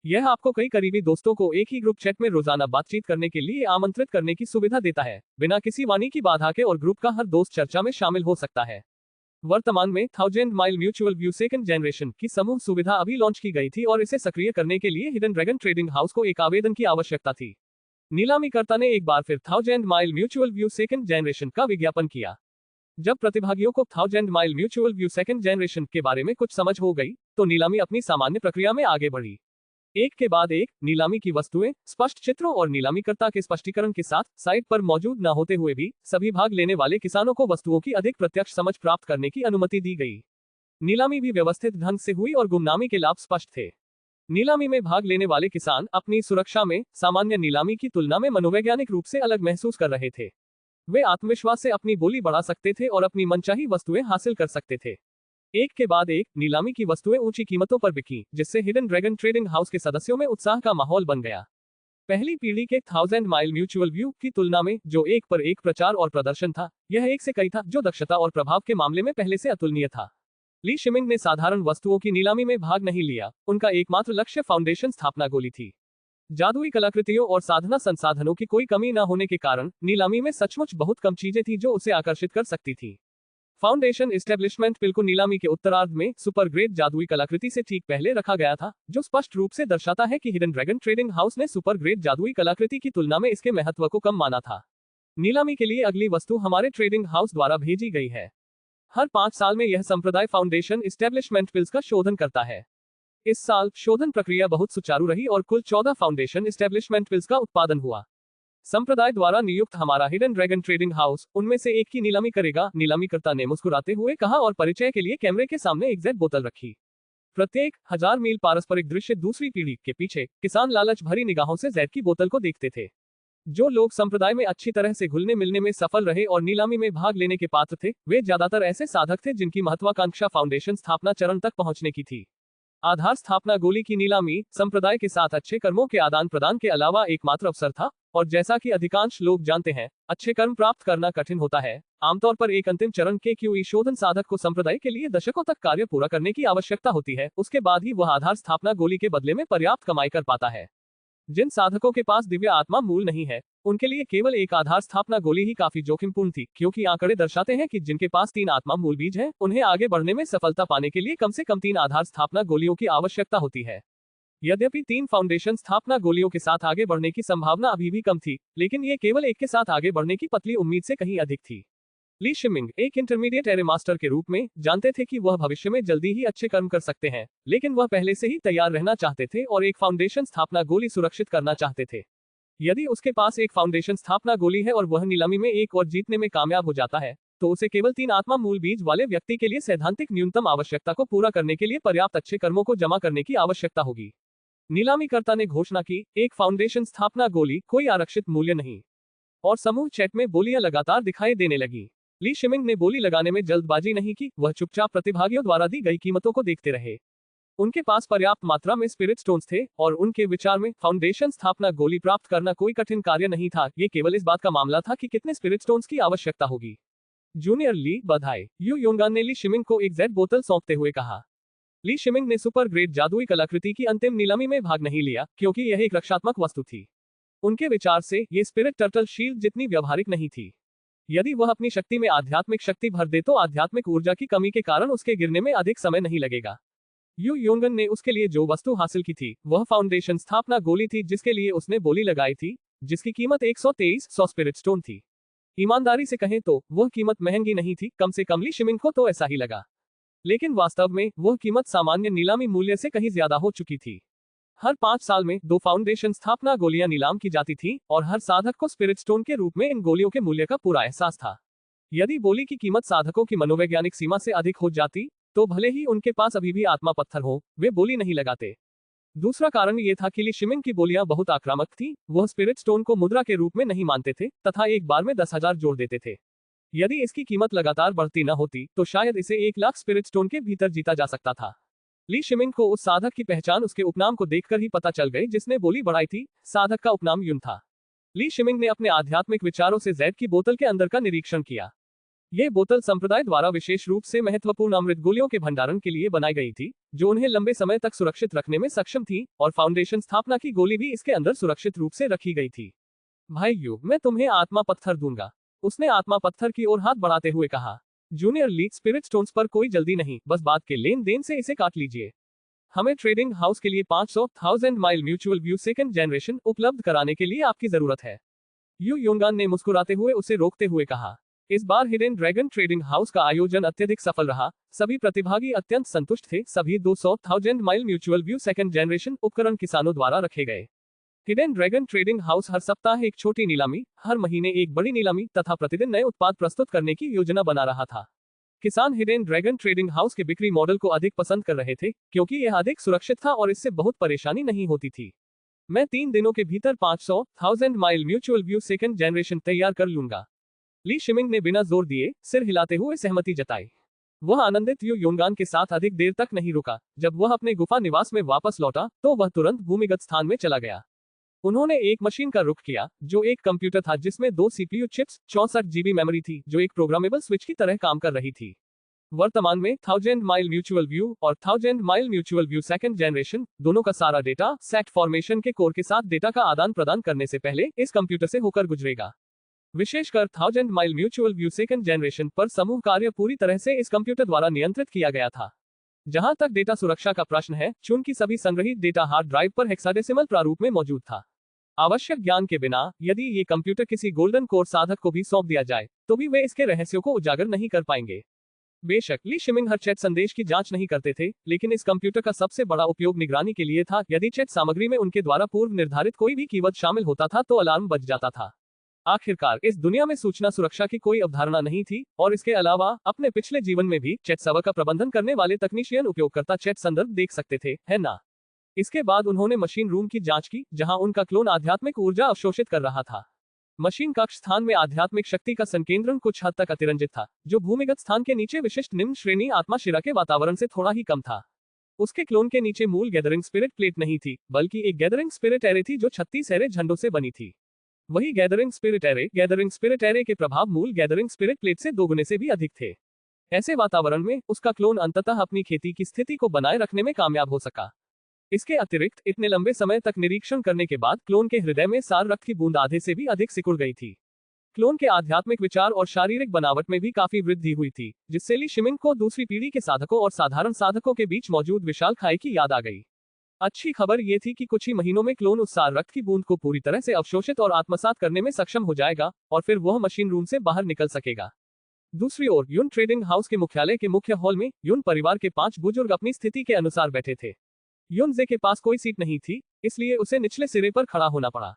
यह आपको कई करीबी दोस्तों को एक ही ग्रुप चैट में रोजाना बातचीत करने के लिए आमंत्रित करने की सुविधा देता है, बिना किसी वाणी की बाधा के, और ग्रुप का हर दोस्त चर्चा में शामिल हो सकता है। वर्तमान में 1000 mile mutual view second generation की समूह सुविधा अभी लॉन्च की गई थी और इसे सक्रिय करने के लिए हिडन ड्रैगन ट्रेडिंग हाउस को एक आवेदन की आवश्यकता थी। नीलामीकर्ता ने एक बार फिर 1000 mile mutual view second generation का विज्ञापन किया। जब प्रतिभागियों को 1000 mile mutual view second generation के बारे में कुछ समझ हो गई, तो नीलामी अपनी सामान्य प्रक्रिया में आगे बढ़ी। एक के बाद एक नीलामी की वस्तुएं स्पष्ट चित्रों और नीलामीकर्ता के स्पष्टीकरण के साथ साइट पर मौजूद न होते हुए भी सभी भाग लेने वाले किसानों को वस्तुओं की अधिक प्रत्यक्ष समझ प्राप्त करने की अनुमति दी गई। नीलामी भी व्यवस्थित ढंग से हुई और गुमनामी के लाभ स्पष्ट थे। नीलामी में भाग लेने वाले किसान अपनी सुरक्षा में सामान्य नीलामी की तुलना में मनोवैज्ञानिक रूप से अलग महसूस कर रहे थे। वे आत्मविश्वास से अपनी बोली बढ़ा सकते थे और अपनी मनचाही वस्तुएं हासिल कर सकते थे। एक के बाद एक नीलामी की वस्तुएं ऊंची कीमतों पर बिकी, जिससे हिडन ड्रैगन ट्रेडिंग हाउस के सदस्यों में उत्साह का माहौल बन गया। पहली पीढ़ी के 1000 माइल म्यूचुअल व्यू की तुलना में जो एक पर एक प्रचार और प्रदर्शन था, यह एक से कई था जो दक्षता और प्रभाव के मामले में पहले से अतुलनीय था। ली शिमिंग ने साधारण वस्तुओं की नीलामी में भाग नहीं लिया। उनका एकमात्र लक्ष्य फाउंडेशन स्थापना गोली थी। जादुई कलाकृतियों और साधना संसाधनों की कोई कमी न होने के कारण नीलामी में सचमुच बहुत कम चीजें थी जो उसे आकर्षित कर सकती थी। फाउंडेशन एस्टेब्लिशमेंट बिल को नीलामी के उत्तरार्ध में सुपर ग्रेट जादुई कलाकृति से ठीक पहले रखा गया था, जो स्पष्ट रूप से दर्शाता है कि हिडन ड्रैगन ट्रेडिंग हाउस ने सुपर ग्रेट जादुई कलाकृति की तुलना में इसके महत्व को कम माना था। नीलामी के लिए अगली वस्तु हमारे ट्रेडिंग हाउस द्वारा भेजी गई है। हर 5 साल में यह संप्रदाय फाउंडेशन एस्टेब्लिशमेंट बिल्स का शोधन करता है। इस साल शोधन प्रक्रिया बहुत सुचारू रही और कुल 14 फाउंडेशन एस्टेब्लिशमेंट बिल्स का उत्पादन हुआ। संप्रदाय द्वारा नियुक्त हमारा हिडन ड्रैगन ट्रेडिंग हाउस उनमें से एक की नीलामी करेगा, नीलामीकर्ता ने मुस्कुराते हुए कहा और परिचय के लिए कैमरे के सामने एक जेड बोतल रखी। प्रत्येक 1000 मील पारस्परिक दृश्य दूसरी पीढ़ी के पीछे किसान लालच भरी निगाहों से जेड की बोतल को देखते थे। जो लोग संप्रदाय में अच्छी तरह से घुलने मिलने में सफल रहे और नीलामी में भाग लेने के पात्र थे, वे ज्यादातर ऐसे साधक थे जिनकी महत्वाकांक्षा फाउंडेशन स्थापना चरण तक पहुंचने की थी। आधार स्थापना गोली की नीलामी संप्रदाय के साथ अच्छे कर्मों के आदान प्रदान के अलावा एकमात्र अवसर था, और जैसा कि अधिकांश लोग जानते हैं, अच्छे कर्म प्राप्त करना कठिन होता है। आमतौर पर एक अंतिम चरण के क्यूई शोधन साधक को संप्रदाय के लिए दशकों तक कार्य पूरा करने की आवश्यकता होती है। उसके बाद ही वह आधार स्थापना गोली के बदले में पर्याप्त कमाई कर पाता है। जिन साधकों के पास दिव्य आत्मा मूल नहीं है, उनके लिए केवल एक आधार स्थापना गोली ही काफी जोखिमपूर्ण थी, क्योंकि आंकड़े दर्शाते हैं कि जिनके पास 3 आत्मा मूल बीज हैं, उन्हें आगे बढ़ने में सफलता पाने के लिए कम से कम 3 आधार स्थापना गोलियों की आवश्यकता होती है। यद्यपि 3 फाउंडेशन स्थापना गोलियों के साथ आगे बढ़ने की संभावना अभी भी कम थी, लेकिन ये केवल एक के साथ आगे बढ़ने की पतली उम्मीद से कहीं अधिक थी। ली शिमिंग एक इंटरमीडिएट एरे मास्टर के रूप में जानते थे कि वह भविष्य में जल्दी ही अच्छे कर्म कर सकते हैं, लेकिन वह पहले से ही तैयार रहना चाहते थे और एक फाउंडेशन स्थापना गोली सुरक्षित करना चाहते थे। यदि उसके पास एक फाउंडेशन स्थापना गोली है और वह नीलामी में एक और जीतने में कामयाब हो जाता है, तो उसे केवल 3 आत्मा मूल बीज वाले व्यक्ति के लिए सैद्धांतिक न्यूनतम आवश्यकता को पूरा करने के लिए पर्याप्त अच्छे कर्मों को जमा करने की आवश्यकता होगी। नीलामीकर्ता ने घोषणा की, एक फाउंडेशन स्थापना गोली, कोई आरक्षित मूल्य नहीं। और समूह चैट में बोलियां लगातार दिखाई देने लगी। ली शिमिंग ने बोली लगाने में जल्दबाजी नहीं की, वह चुपचाप प्रतिभागियों द्वारा दी गई कीमतों को देखते रहे। उनके पास पर्याप्त मात्रा में स्पिरिट स्टोन्स थे और उनके विचार में फाउंडेशन स्थापना गोली प्राप्त करना कोई कठिन कार्य नहीं था। ये केवल इस बात का मामला था कि कितने स्पिरिट स्टोन्स की आवश्यकता होगी। जूनियर ली बधाई, यू योंगान ने ली शिमिंग को एक जेड बोतल सौंपते हुए कहा। ली शिमिंग ने सुपर ग्रेट जादुई कलाकृति की अंतिम नीलामी में भाग नहीं लिया, क्योंकि यह एक रक्षात्मक वस्तु थी। उनके विचार से ये स्पिरिट टर्टल शील्ड जितनी व्यवहारिक नहीं थी। यदि वह अपनी शक्ति में आध्यात्मिक शक्ति भर दे तो आध्यात्मिक ऊर्जा की कमी के कारण उसके गिरने में अधिक समय नहीं लगेगा। यू योंगन ने उसके लिए जो वस्तु हासिल की थी, वह फाउंडेशन स्थापना गोली थी जिसके लिए उसने बोली लगाई थी, जिसकी कीमत 123 स्पिरिट स्टोन थी। ईमानदारी से कहें तो वह कीमत महंगी नहीं थी, कम से कम ली शिमिंग को तो ऐसा ही लगा। लेकिन वास्तव में वह कीमत सामान्य नीलामी मूल्य से कहीं ज्यादा हो चुकी थी। हर 5 साल में 2 फाउंडेशन स्थापना गोलियां नीलाम की जाती थी और हर साधक को स्पिरिट स्टोन के रूप में इन गोलियों के मूल्य का पूरा एहसास था। यदि बोली की कीमत साधकों की मनोवैज्ञानिक सीमा से अधिक हो जाती, तो भले ही उनके पास अभी भी आत्मा पत्थर हो, वे बोली नहीं लगाते। दूसरा कारण ये था कि ली शिमिंग की बोलियां बहुत आक्रामक थी। वह स्पिरिट स्टोन को मुद्रा के रूप में नहीं मानते थे तथा एक बार में 10,000 जोड़ देते थे। यदि इसकी कीमत लगातार बढ़ती न होती, तो शायद इसे 1 लाख स्पिरिट स्टोन के भीतर जीता जा सकता था। ली शिमिंग को उस साधक की पहचान उसके उपनाम को देखकर ही पता चल गई जिसने बोली बढ़ाई थी। साधक का उपनाम युन था। ली शिमिंग ने अपने आध्यात्मिक विचारों से जेड की बोतल के अंदर का निरीक्षण किया। यह बोतल संप्रदाय द्वारा विशेष रूप से महत्वपूर्ण अमृत गोलियों के भंडारण के लिए बनाई गई थी, जो उन्हें लंबे समय तक सुरक्षित रखने में सक्षम थी, और फाउंडेशन स्थापना की गोली भी इसके अंदर सुरक्षित रूप से रखी गई थी। भाई यू, मैं तुम्हें आत्मा पत्थर दूंगा, उसने आत्मा पत्थर की ओर हाथ बढ़ाते हुए कहा। जूनियर ली, स्पिरिट स्टोन्स पर कोई जल्दी नहीं, बस बात के लेन देन से इसे काट लीजिए। हमें ट्रेडिंग हाउस के लिए 500,000 mile mutual view second generation उपलब्ध कराने के लिए आपकी जरूरत है। यू योंगान ने मुस्कुराते हुए उसे रोकते हुए कहा। इस बार हिडन ड्रैगन ट्रेडिंग हाउस का आयोजन अत्यधिक सफल रहा। सभी प्रतिभागी अत्यंत संतुष्ट थे। सभी 200,000 mile mutual view second generation उपकरण किसानों द्वारा रखे गए। हिडन ड्रैगन ट्रेडिंग हाउस हर सप्ताह एक छोटी नीलामी, हर महीने एक बड़ी नीलामी तथा प्रतिदिन नए उत्पाद प्रस्तुत करने की योजना बना रहा था। किसान हिडन ड्रैगन ट्रेडिंग हाउस के बिक्री मॉडल को अधिक पसंद कर रहे थे क्योंकि यह अधिक सुरक्षित था और इससे बहुत परेशानी नहीं होती थी। मैं 3 दिनों के भीतर 500,000 mile mutual view second generation तैयार कर लूंगा। ली शिमिंग ने बिना जोर दिए सिर हिलाते हुए सहमति जताई। वह आनंदित यू योंगान के साथ अधिक देर तक नहीं रुका। जब वह अपने गुफा निवास में वापस लौटा तो वह तुरंत भूमिगत स्थान में चला गया। उन्होंने एक मशीन का रुख किया जो एक कंप्यूटर था जिसमें 2 सीपीयू चिप्स, 64 जीबी मेमोरी थी जो एक प्रोग्रामेबल स्विच की तरह काम कर रही थी। वर्तमान में 1000 माइल म्यूचुअल व्यू और 1000 mile mutual view second generation दोनों का सारा डेटा सेट फॉर्मेशन के कोर के साथ डेटा का आदान प्रदान करने से पहले इस कंप्यूटर से होकर गुजरेगा। विशेषकर 1000 mile mutual view second generation पर समूह कार्य पूरी तरह से इस कंप्यूटर द्वारा नियंत्रित किया गया था। जहां तक डेटा सुरक्षा का प्रश्न है, चूंकि सभी संग्रहित डेटा हार्ड ड्राइव पर हेक्साडेसिमल प्रारूप में मौजूद था। आवश्यक ज्ञान के बिना यदि ये कंप्यूटर किसी गोल्डन कोर साधक को भी सौंप दिया जाए तो भी वे इसके रहस्यों को उजागर नहीं कर पाएंगे। बेशक ली शिमिंग हर चैट संदेश की जांच नहीं करते थे, लेकिन इस कंप्यूटर का सबसे बड़ा उपयोग निगरानी के लिए था। यदि चैट सामग्री में उनके द्वारा पूर्व निर्धारित कोई भी कीवर्ड शामिल होता था तो अलार्म बज जाता था। आखिरकार इस दुनिया में सूचना सुरक्षा की कोई अवधारणा नहीं थी और इसके अलावा अपने पिछले जीवन में भी चैट सर्वर का प्रबंधन करने वाले तकनीशियन उपयोगकर्ता चैट संदर्भ देख सकते थे, है ना? इसके बाद उन्होंने मशीन रूम की जांच की जहां उनका क्लोन आध्यात्मिक ऊर्जा अवशोषित कर रहा था। मशीन कक्ष स्थान में आध्यात्मिक शक्ति का संकेंद्रण कुछ हद तक अतिरंजित था, जो भूमिगत स्थान के नीचे विशिष्ट निम्न श्रेणी आत्मा शिरा के वातावरण से थोड़ा ही कम था। उसके क्लोन के नीचे मूल गैदरिंग स्पिरिट प्लेट नहीं थी, बल्कि एक गैदरिंग स्पिरिट एरे थी जो 36 एरे झंडों से बनी थी। वही गैदरिंग स्पिरिट एरे के प्रभाव मूल गैदरिंग स्पिरिट प्लेट से 2 गुने से भी अधिक थे। ऐसे वातावरण में उसका क्लोन अंततः अपनी खेती की स्थिति को बनाए रखने में कामयाब हो सका। इसके अतिरिक्त इतने लंबे समय तक निरीक्षण करने के बाद क्लोन के हृदय में सार रक्त की बूंद आधे से भी अधिक सिकुड़ गई थी। क्लोन के आध्यात्मिक विचार और शारीरिक बनावट में भी काफी वृद्धि हुई थी, जिससे ली शिमिंग को दूसरी पीढ़ी के साधकों और साधारण साधकों के बीच मौजूद विशाल खाई की याद आ गई। अच्छी खबर ये थी कि कुछ ही महीनों में क्लोन उस सार रक्त की बूंद को पूरी तरह से अवशोषित और आत्मसात करने में सक्षम हो जाएगा और फिर वह मशीन रूम से बाहर निकल सकेगा। दूसरी ओर यून ट्रेडिंग हाउस के मुख्यालय के मुख्य हॉल में यून परिवार के 5 बुजुर्ग अपनी स्थिति के अनुसार बैठे थे। युनजे के पास कोई सीट नहीं थी, इसलिए उसे निचले सिरे पर खड़ा होना पड़ा।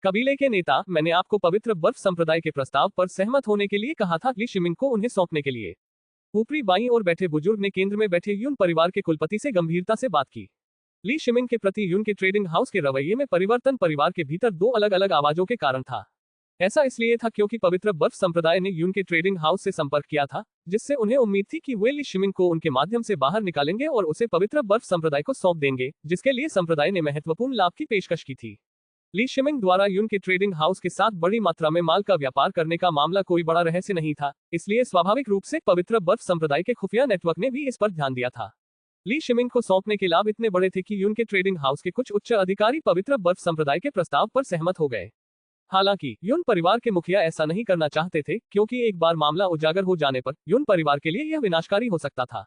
कबीले के नेता, मैंने आपको पवित्र बर्फ संप्रदाय के प्रस्ताव पर सहमत होने के लिए कहा था, ली शिमिंग को उन्हें सौंपने के लिए। ऊपरी बाईं ओर बैठे बुजुर्ग ने केंद्र में बैठे यून परिवार के कुलपति से गंभीरता से बात की। ली शिमिंग के प्रति यून के ट्रेडिंग हाउस के रवैये में परिवर्तन परिवार के भीतर 2 अलग अलग आवाजों के कारण था। ऐसा इसलिए था क्योंकि पवित्र बर्फ संप्रदाय ने यून के ट्रेडिंग हाउस से संपर्क किया था, जिससे उन्हें उम्मीद थी कि वे ली शिमिंग को उनके माध्यम से बाहर निकालेंगे और उसे पवित्र बर्फ संप्रदाय को सौंप देंगे, जिसके लिए संप्रदाय ने महत्वपूर्ण लाभ की पेशकश की थी। ली शिमिंग द्वारा यून के ट्रेडिंग हाउस के साथ बड़ी मात्रा में माल का व्यापार करने का मामला कोई बड़ा रहस्य नहीं था, इसलिए स्वाभाविक रूप से पवित्र बर्फ संप्रदाय के खुफिया नेटवर्क ने भी इस पर ध्यान दिया था। ली शिमिंग को सौंपने के लाभ इतने बड़े थे कि यून के ट्रेडिंग हाउस के कुछ उच्च अधिकारी पवित्र बर्फ संप्रदाय के प्रस्ताव पर सहमत हो गए। हालांकि यून परिवार के मुखिया ऐसा नहीं करना चाहते थे, क्योंकि एक बार मामला उजागर हो जाने पर यून परिवार के लिए यह विनाशकारी हो सकता था।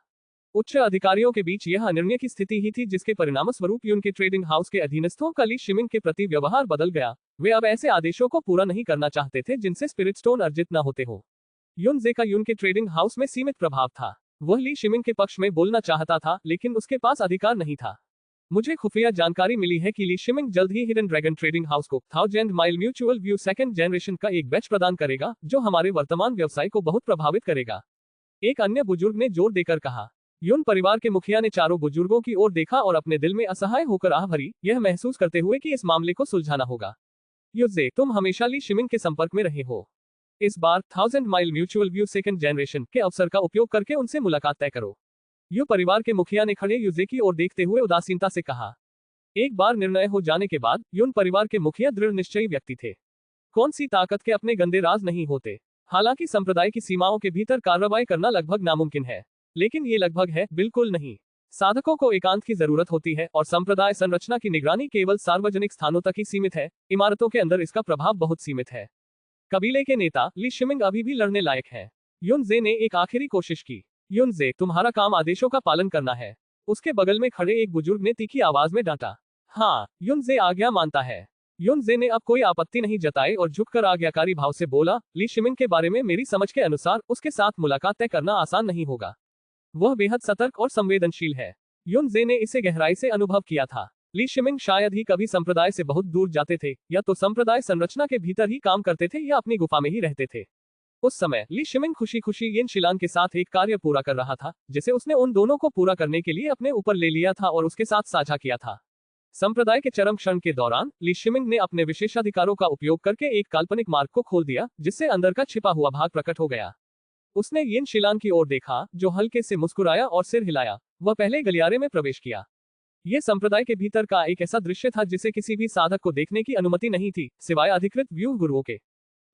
उच्च अधिकारियों के बीच यह अनिर्णय की स्थिति ही थी, जिसके परिणामस्वरूप यून के ट्रेडिंग हाउस के अधीनस्थों का ली शिमिंग के प्रति व्यवहार बदल गया। वे अब ऐसे आदेशों को पूरा नहीं करना चाहते थे जिनसे स्पिरिट स्टोन अर्जित न होते हो। युनजे का यून के ट्रेडिंग हाउस में सीमित प्रभाव था। वह ली शिमिंग के पक्ष में बोलना चाहता था, लेकिन उसके पास अधिकार नहीं था। मुझे खुफिया जानकारी मिली है कि ली शिमिंग जल्द ही हिडन ड्रैगन ट्रेडिंग हाउस को 1000 mile mutual view second generation का एक बैच प्रदान करेगा, जो हमारे वर्तमान व्यवसाय को बहुत प्रभावित करेगा। एक अन्य बुजुर्ग ने जोर देकर कहा। यून परिवार के मुखिया ने चारों बुजुर्गों की ओर देखा और अपने दिल में असहाय होकर आह भरी, यह महसूस करते हुए कि इस मामले को सुलझाना होगा। युनजे, तुम हमेशा ली शिमिंग के संपर्क में रहे हो। इस बार 1000 mile mutual view second generation के अवसर का उपयोग करके उनसे मुलाकात तय करो। यू परिवार के मुखिया ने खड़े युनजे की ओर देखते हुए उदासीनता से कहा। एक बार निर्णय हो जाने के बाद यून परिवार के मुखिया दृढ़ निश्चयी व्यक्ति थे। कौन सी ताकत के अपने गंदे राज नहीं होते। हालांकि संप्रदाय की सीमाओं के भीतर कार्रवाई करना लगभग नामुमकिन है, लेकिन ये लगभग है, बिल्कुल नहीं। साधकों को एकांत की जरूरत होती है और संप्रदाय संरचना की निगरानी केवल सार्वजनिक स्थानों तक ही सीमित है। इमारतों के अंदर इसका प्रभाव बहुत सीमित है। कबीले के नेता, ली शिमिंग अभी भी लड़ने लायक है। युनजे ने एक आखिरी कोशिश की। युनजे, तुम्हारा काम आदेशों का पालन करना है। उसके बगल में खड़े एक बुजुर्ग ने तीखी आवाज में डांटा। हाँ, युनजे आज्ञा मानता है। युन जे ने अब कोई आपत्ति नहीं जताई और झुककर आज्ञाकारी भाव से बोला, ली शिमिंग के बारे में मेरी समझ के अनुसार उसके साथ मुलाकात तय करना आसान नहीं होगा। वह बेहद सतर्क और संवेदनशील है। युन जे ने इसे गहराई से अनुभव किया था। ली शिमिंग शायद ही कभी संप्रदाय से बहुत दूर जाते थे, या तो संप्रदाय संरचना के भीतर ही काम करते थे या अपनी गुफा में ही रहते थे। उस समय ली शिमिंग खुशी खुशी यिन शिलान के साथ एक कार्य पूरा कर रहा था, जिसे उसने उन दोनों को पूरा करने के लिए अपने ऊपर ले लिया था और उसके साथ साझा किया था। संप्रदाय के चरम क्षण के दौरान ली शिमिंग ने अपने विशेषाधिकारों का उपयोग करके एक काल्पनिक मार्ग को खोल दिया, जिससे अंदर का छिपा हुआ भाग प्रकट हो गया। उसने यिन शिलान की ओर देखा, जो हल्के से मुस्कुराया और सिर हिलाया। वह पहले गलियारे में प्रवेश किया। यह संप्रदाय के भीतर का एक ऐसा दृश्य था जिसे किसी भी साधक को देखने की अनुमति नहीं थी, सिवाय अधिकृत व्यूह गुरुओं के।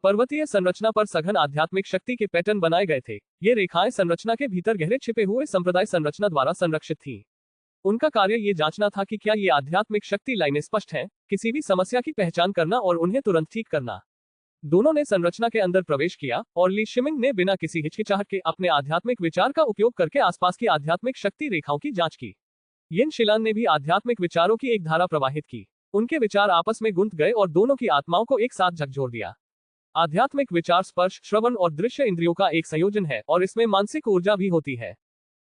पर्वतीय संरचना पर सघन आध्यात्मिक शक्ति के पैटर्न बनाए गए थे। ये रेखाएं संरचना के भीतर गहरे छिपे हुए संप्रदाय संरचना द्वारा संरक्षित थीं। उनका कार्य ये जांचना था कि क्या ये आध्यात्मिक शक्ति लाइनें स्पष्ट हैं, किसी भी समस्या की पहचान करना और उन्हें तुरंत ठीक करना। दोनों ने संरचना के अंदर प्रवेश किया और ली शिमिंग ने बिना किसी हिचकिचाहट के अपने आध्यात्मिक विचार का उपयोग करके आसपास की आध्यात्मिक शक्ति रेखाओं की जांच की। यिन शिलान ने भी आध्यात्मिक विचारों की एक धारा प्रवाहित की। उनके विचार आपस में गुंथ गए और दोनों की आत्माओं को एक साथ झकझोर दिया। आध्यात्मिक विचार स्पर्श, श्रवण और दृश्य इंद्रियों का एक संयोजन है और इसमें मानसिक ऊर्जा भी होती है।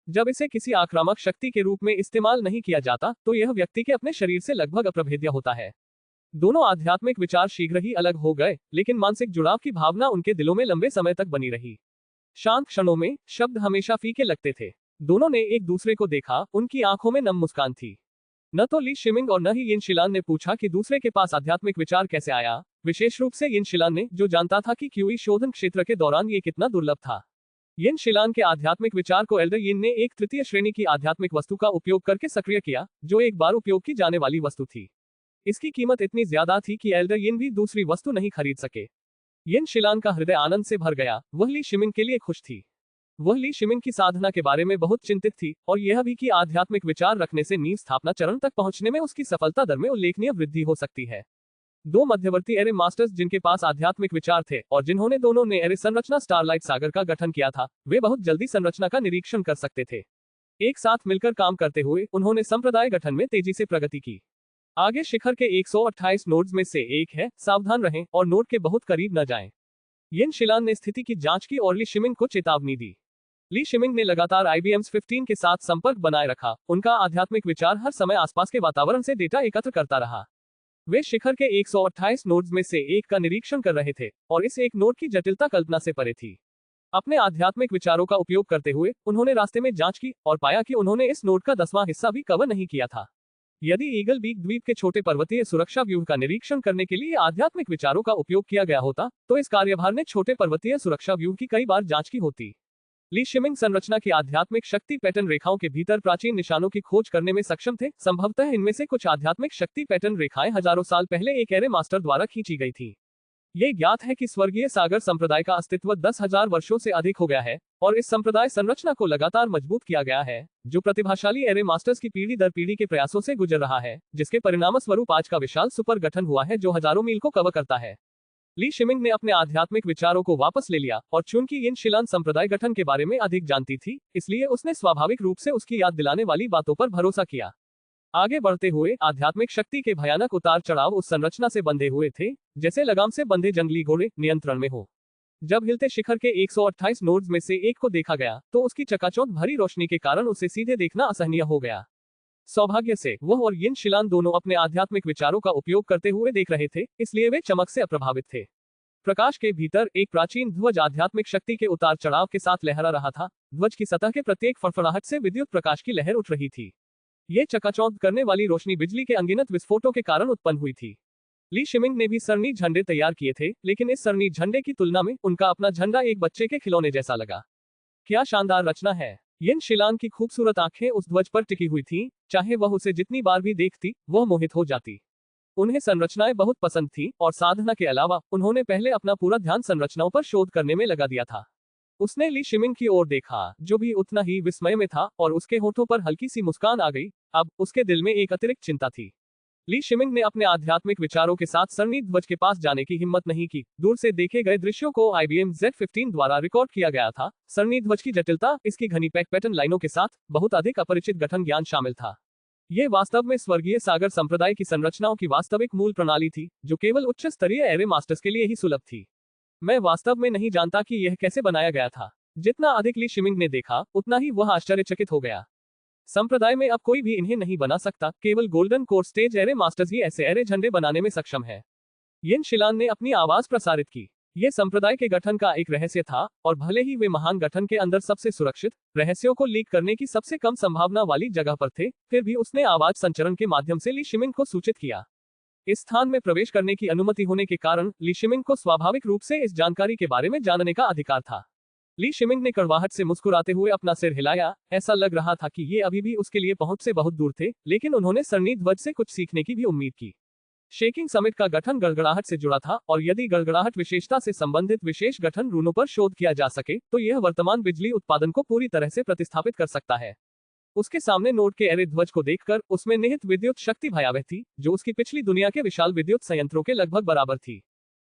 जब इसे किसी आक्रामक शक्ति के रूप में इस्तेमाल नहीं किया जाता, तो यह व्यक्ति के अपने शरीर से लगभग अप्रभेद्य होता है। दोनों आध्यात्मिक विचार शीघ्र ही अलग हो गए, लेकिन मानसिक जुड़ाव की भावना उनके दिलों में लंबे समय तक बनी रही। शांत क्षणों में शब्द हमेशा फीके लगते थे। दोनों ने एक दूसरे को देखा, उनकी आंखों में नम मुस्कान थी। न तो ली शिमिंग और न ही यिन शिलान ने पूछा कि दूसरे के पास आध्यात्मिक विचार कैसे आया, विशेष रूप से यिन शिलान ने, जो जानता था कि क्यूई शोधन क्षेत्र के दौरान ये कितना दुर्लभ था। यिन शिलान के आध्यात्मिक विचार को एल्डर यिन ने एक तृतीय श्रेणी की आध्यात्मिक वस्तु का उपयोग करके सक्रिय किया, जो एक बार उपयोग की जाने वाली वस्तु थी। इसकी कीमत इतनी ज्यादा थी कि एल्डर यिन भी दूसरी वस्तु नहीं खरीद सके। यिन शिलान का हृदय आनंद से भर गया। वह ली शिमिंग के लिए खुश थी। वह ली शिमिंग की साधना के बारे में बहुत चिंतित थी, और यह भी कि आध्यात्मिक विचार रखने से नींव स्थापना चरण तक पहुंचने में उसकी सफलता दर में उल्लेखनीय वृद्धि हो सकती है। दो मध्यवर्ती एरे मास्टर्स जिनके पास आध्यात्मिक विचार थे और जिन्होंने दोनों ने एरे संरचना स्टारलाइट सागर का गठन किया था, वे बहुत जल्दी संरचना का निरीक्षण कर सकते थे। एक साथ मिलकर काम करते हुए उन्होंने संप्रदाय गठन में तेजी से प्रगति की। आगे शिखर के 128 नोड्स में से एक है, सावधान रहें और नोड के बहुत करीब न जाएं। यिन शिलान ने स्थिति की जांच की और ली शिमिंग को चेतावनी दी। ली शिमिंग ने लगातार IBM 15 के साथ संपर्क बनाए रखा। उनका आध्यात्मिक विचार हर समय आसपास के वातावरण से डेटा एकत्र करता रहा। वे शिखर के 128 नोड्स में से एक का निरीक्षण कर रहे थे और इस एक नोड की जटिलता कल्पना से परे थी। अपने आध्यात्मिक विचारों का उपयोग करते हुए उन्होंने रास्ते में जांच की और पाया कि उन्होंने इस नोड का 10वां हिस्सा भी कवर नहीं किया था। यदि ईगल बीक द्वीप के छोटे पर्वतीय सुरक्षा व्यूह का निरीक्षण करने के लिए आध्यात्मिक विचारों का उपयोग किया गया होता, तो इस कार्यभार ने छोटे पर्वतीय सुरक्षा व्यूह की कई बार जांच की होती। ली शिमिंग संरचना की आध्यात्मिक शक्ति पैटर्न रेखाओं के भीतर प्राचीन निशानों की खोज करने में सक्षम थे। संभवतः इनमें से कुछ आध्यात्मिक शक्ति पैटर्न रेखाएं हजारों साल पहले एक एरे मास्टर द्वारा खींची गई थी। ये ज्ञात है कि स्वर्गीय सागर संप्रदाय का अस्तित्व 10,000 वर्षों से अधिक हो गया है और इस संप्रदाय संरचना को लगातार मजबूत किया गया है, जो प्रतिभाशाली एरे मास्टर्स की पीढ़ी दर पीढ़ी के प्रयासों से गुजर रहा है, जिसके परिणामस्वरूप आज का विशाल सुपर गठन हुआ है जो हजारों मील को कवर करता है। ली शिमिंग ने अपने आध्यात्मिक विचारों को वापस ले लिया और चूंकि यिन शिलान संप्रदाय गठन के बारे में अधिक जानती थी, इसलिए उसने स्वाभाविक रूप से उसकी याद दिलाने वाली बातों पर भरोसा किया। आगे बढ़ते हुए आध्यात्मिक शक्ति के भयानक उतार चढ़ाव उस संरचना से बंधे हुए थे जैसे लगाम से बंधे जंगली घोड़े नियंत्रण में हो। जब हिलते शिखर के 128 नोड्स में से एक को देखा गया तो उसकी चकाचौंध भरी रोशनी के कारण उसे सीधे देखना असहनीय हो गया। सौभाग्य से वह और यिन शिलान दोनों अपने आध्यात्मिक विचारों का उपयोग करते हुए देख रहे थे, इसलिए वे चमक से अप्रभावित थे। प्रकाश के भीतर एक प्राचीन ध्वज आध्यात्मिक शक्ति के उतार चढ़ाव के साथ लहरा रहा था। ध्वज की सतह के प्रत्येक फड़फड़ाहट से विद्युत प्रकाश की लहर उठ रही थी। ये चकाचौंध करने वाली रोशनी बिजली के अनगिनत विस्फोटों के कारण उत्पन्न हुई थी। ली शिमिंग ने भी सरनी झंडे तैयार किए थे, लेकिन इस सरनी झंडे की तुलना में उनका अपना झंडा एक बच्चे के खिलौने जैसा लगा। क्या शानदार रचना है! यिन शिलान की खूबसूरत आंखें उस ध्वज पर टिकी हुई थीं, चाहे वह उसे जितनी बार भी देखती, वह मोहित हो जाती। उन्हें संरचनाएं बहुत पसंद थीं और साधना के अलावा उन्होंने पहले अपना पूरा ध्यान संरचनाओं पर शोध करने में लगा दिया था। उसने ली शिमिंग की ओर देखा, जो भी उतना ही विस्मय में था, और उसके होठों पर हल्की सी मुस्कान आ गई। अब उसके दिल में एक अतिरिक्त चिंता थी। ली शिमिंग ने अपने आध्यात्मिक विचारों के साथ सरनी ध्वज के पास जाने की हिम्मत नहीं की। दूर से देखे गए दृश्यों को IBM Z15 द्वारा रिकॉर्ड किया गया था। सरनी ध्वज की जटिलता, इसकी घनी पैक पैटर्न लाइनों के साथ बहुत अधिक अपरिचित गठन ज्ञान शामिल था। ये वास्तव में स्वर्गीय सागर संप्रदाय की संरचनाओं की वास्तविक मूल प्रणाली थी, जो केवल उच्च स्तरीय एरे मास्टर्स के लिए ही सुलभ थी। मैं वास्तव में नहीं जानता कि यह कैसे बनाया गया था। जितना अधिक ली शिमिंग ने देखा, उतना ही वह आश्चर्यचकित हो गया। संप्रदाय में अब कोई भी इन्हें नहीं बना सकता, केवल golden core stage array masters ही ऐसे एरे झंडे बनाने में सक्षम है। यिन शिलान ने अपनी आवाज प्रसारित की। ये संप्रदाय के गठन का एक रहस्य था, और भले ही वे महान गठन के अंदर सबसे सुरक्षित, रहस्यों को लीक करने की सबसे कम संभावना वाली जगह पर थे, फिर भी उसने आवाज संचरण के माध्यम से ली शिमिंग को सूचित किया। इस स्थान में प्रवेश करने की अनुमति होने के कारण ली शिमिंग को स्वाभाविक रूप से इस जानकारी के बारे में जानने का अधिकार था। ली शिमिंग ने कड़वाहट से मुस्कुराते हुए अपना सिर हिलाया। ऐसा लग रहा था कि ये अभी भी उसके लिए पहुंच से बहुत दूर थे, लेकिन उन्होंने सरनी ध्वज से कुछ सीखने की भी उम्मीद की। शेकिंग समिट का गठन गड़गड़ाहट से जुड़ा था, और यदि गड़गड़ाहट विशेषता से संबंधित विशेष गठन रूनों पर शोध किया जा सके, तो यह वर्तमान बिजली उत्पादन को पूरी तरह से प्रतिस्थापित कर सकता है। उसके सामने नोट के एरे ध्वज को देखकर उसमें निहित विद्युत शक्ति भयावह थी, जो उसकी पिछली दुनिया के विशाल विद्युत संयंत्रों के लगभग बराबर थी।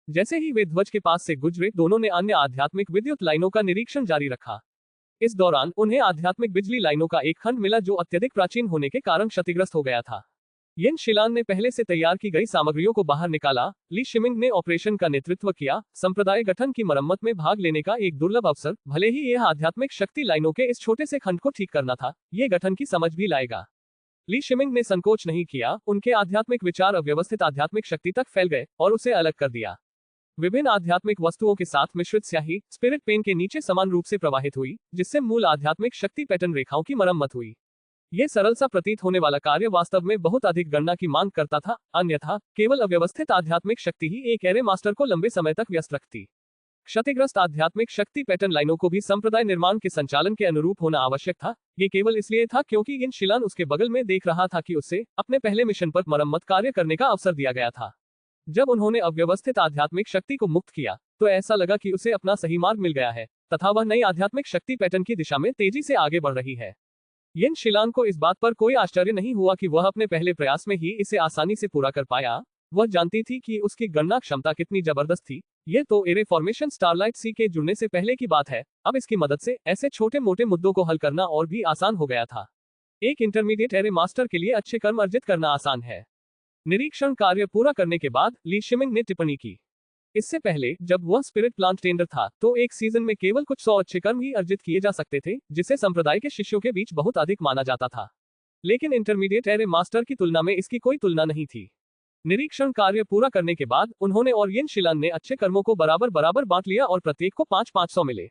जैसे ही वे ध्वज के पास से गुजरे, दोनों ने अन्य आध्यात्मिक विद्युत लाइनों का निरीक्षण जारी रखा। इस दौरान उन्हें आध्यात्मिक बिजली लाइनों का एक खंड मिला, जो अत्यधिक प्राचीन होने के कारण क्षतिग्रस्त हो गया था। यिन शिलान ने पहले से तैयार की गई सामग्रियों को बाहर निकाला। ली शिमिंग ने ऑपरेशन का नेतृत्व किया। संप्रदाय गठन की मरम्मत में भाग लेने का एक दुर्लभ अवसर, भले ही यह आध्यात्मिक शक्ति लाइनों के इस छोटे से खंड को ठीक करना था, ये गठन की समझ भी लाएगा। ली शिमिंग ने संकोच नहीं किया। उनके आध्यात्मिक विचार अव्यवस्थित आध्यात्मिक शक्ति तक फैल गए और उसे अलग कर दिया। विभिन्न आध्यात्मिक वस्तुओं के साथ मिश्रित स्याही स्पिरिट पेन के नीचे समान रूप से प्रवाहित हुई, जिससे मूल आध्यात्मिक शक्ति पैटर्न रेखाओं की मरम्मत हुई। ये सरल सा प्रतीत होने वाला कार्य वास्तव में बहुत अधिक गणना की मांग करता था, अन्यथा केवल अव्यवस्थित आध्यात्मिक शक्ति ही एक एरे मास्टर को लंबे समय तक व्यस्त रखती। क्षतिग्रस्त आध्यात्मिक शक्ति पैटर्न लाइनों को भी संप्रदाय निर्माण के संचालन के अनुरूप होना आवश्यक था। ये केवल इसलिए था क्योंकि यिन शिलान उसके बगल में देख रहा था कि उसे अपने पहले मिशन पर मरम्मत कार्य करने का अवसर दिया गया था। जब उन्होंने अव्यवस्थित आध्यात्मिक शक्ति को मुक्त किया, तो ऐसा लगा कि उसे अपना सही मार्ग मिल गया है, तथा वह नई आध्यात्मिक शक्ति पैटर्न की दिशा में तेजी से आगे बढ़ रही है। यिन शिलान को इस बात पर कोई आश्चर्य नहीं हुआ कि वह अपने पहले प्रयास में ही इसे आसानी से पूरा कर पाया। वह जानती थी कि उसकी गणना क्षमता कितनी जबरदस्त थी। यह तो एरे फॉर्मेशन स्टारलाइट सी के जुड़ने से पहले की बात है। अब इसकी मदद से ऐसे छोटे मोटे मुद्दों को हल करना और भी आसान हो गया था। एक इंटरमीडिएट एरे मास्टर के लिए अच्छे कर्म अर्जित करना आसान है। निरीक्षण कार्य पूरा करने के बाद ली शिमिंग ने टिप्पणी की, इससे पहले जब वह स्पिरिट प्लांट टेंडर था, तो एक सीजन में केवल कुछ 100 अच्छे कर्म ही अर्जित किए जा सकते थे, जिसे संप्रदाय के शिष्यों के बीच बहुत अधिक माना जाता था। लेकिन इंटरमीडिएट एरे मास्टर की तुलना में इसकी कोई तुलना नहीं थी। निरीक्षण कार्य पूरा करने के बाद उन्होंने और यिन शिलान ने अच्छे कर्मों को बराबर बराबर बांट लिया और प्रत्येक को 500-500 मिले।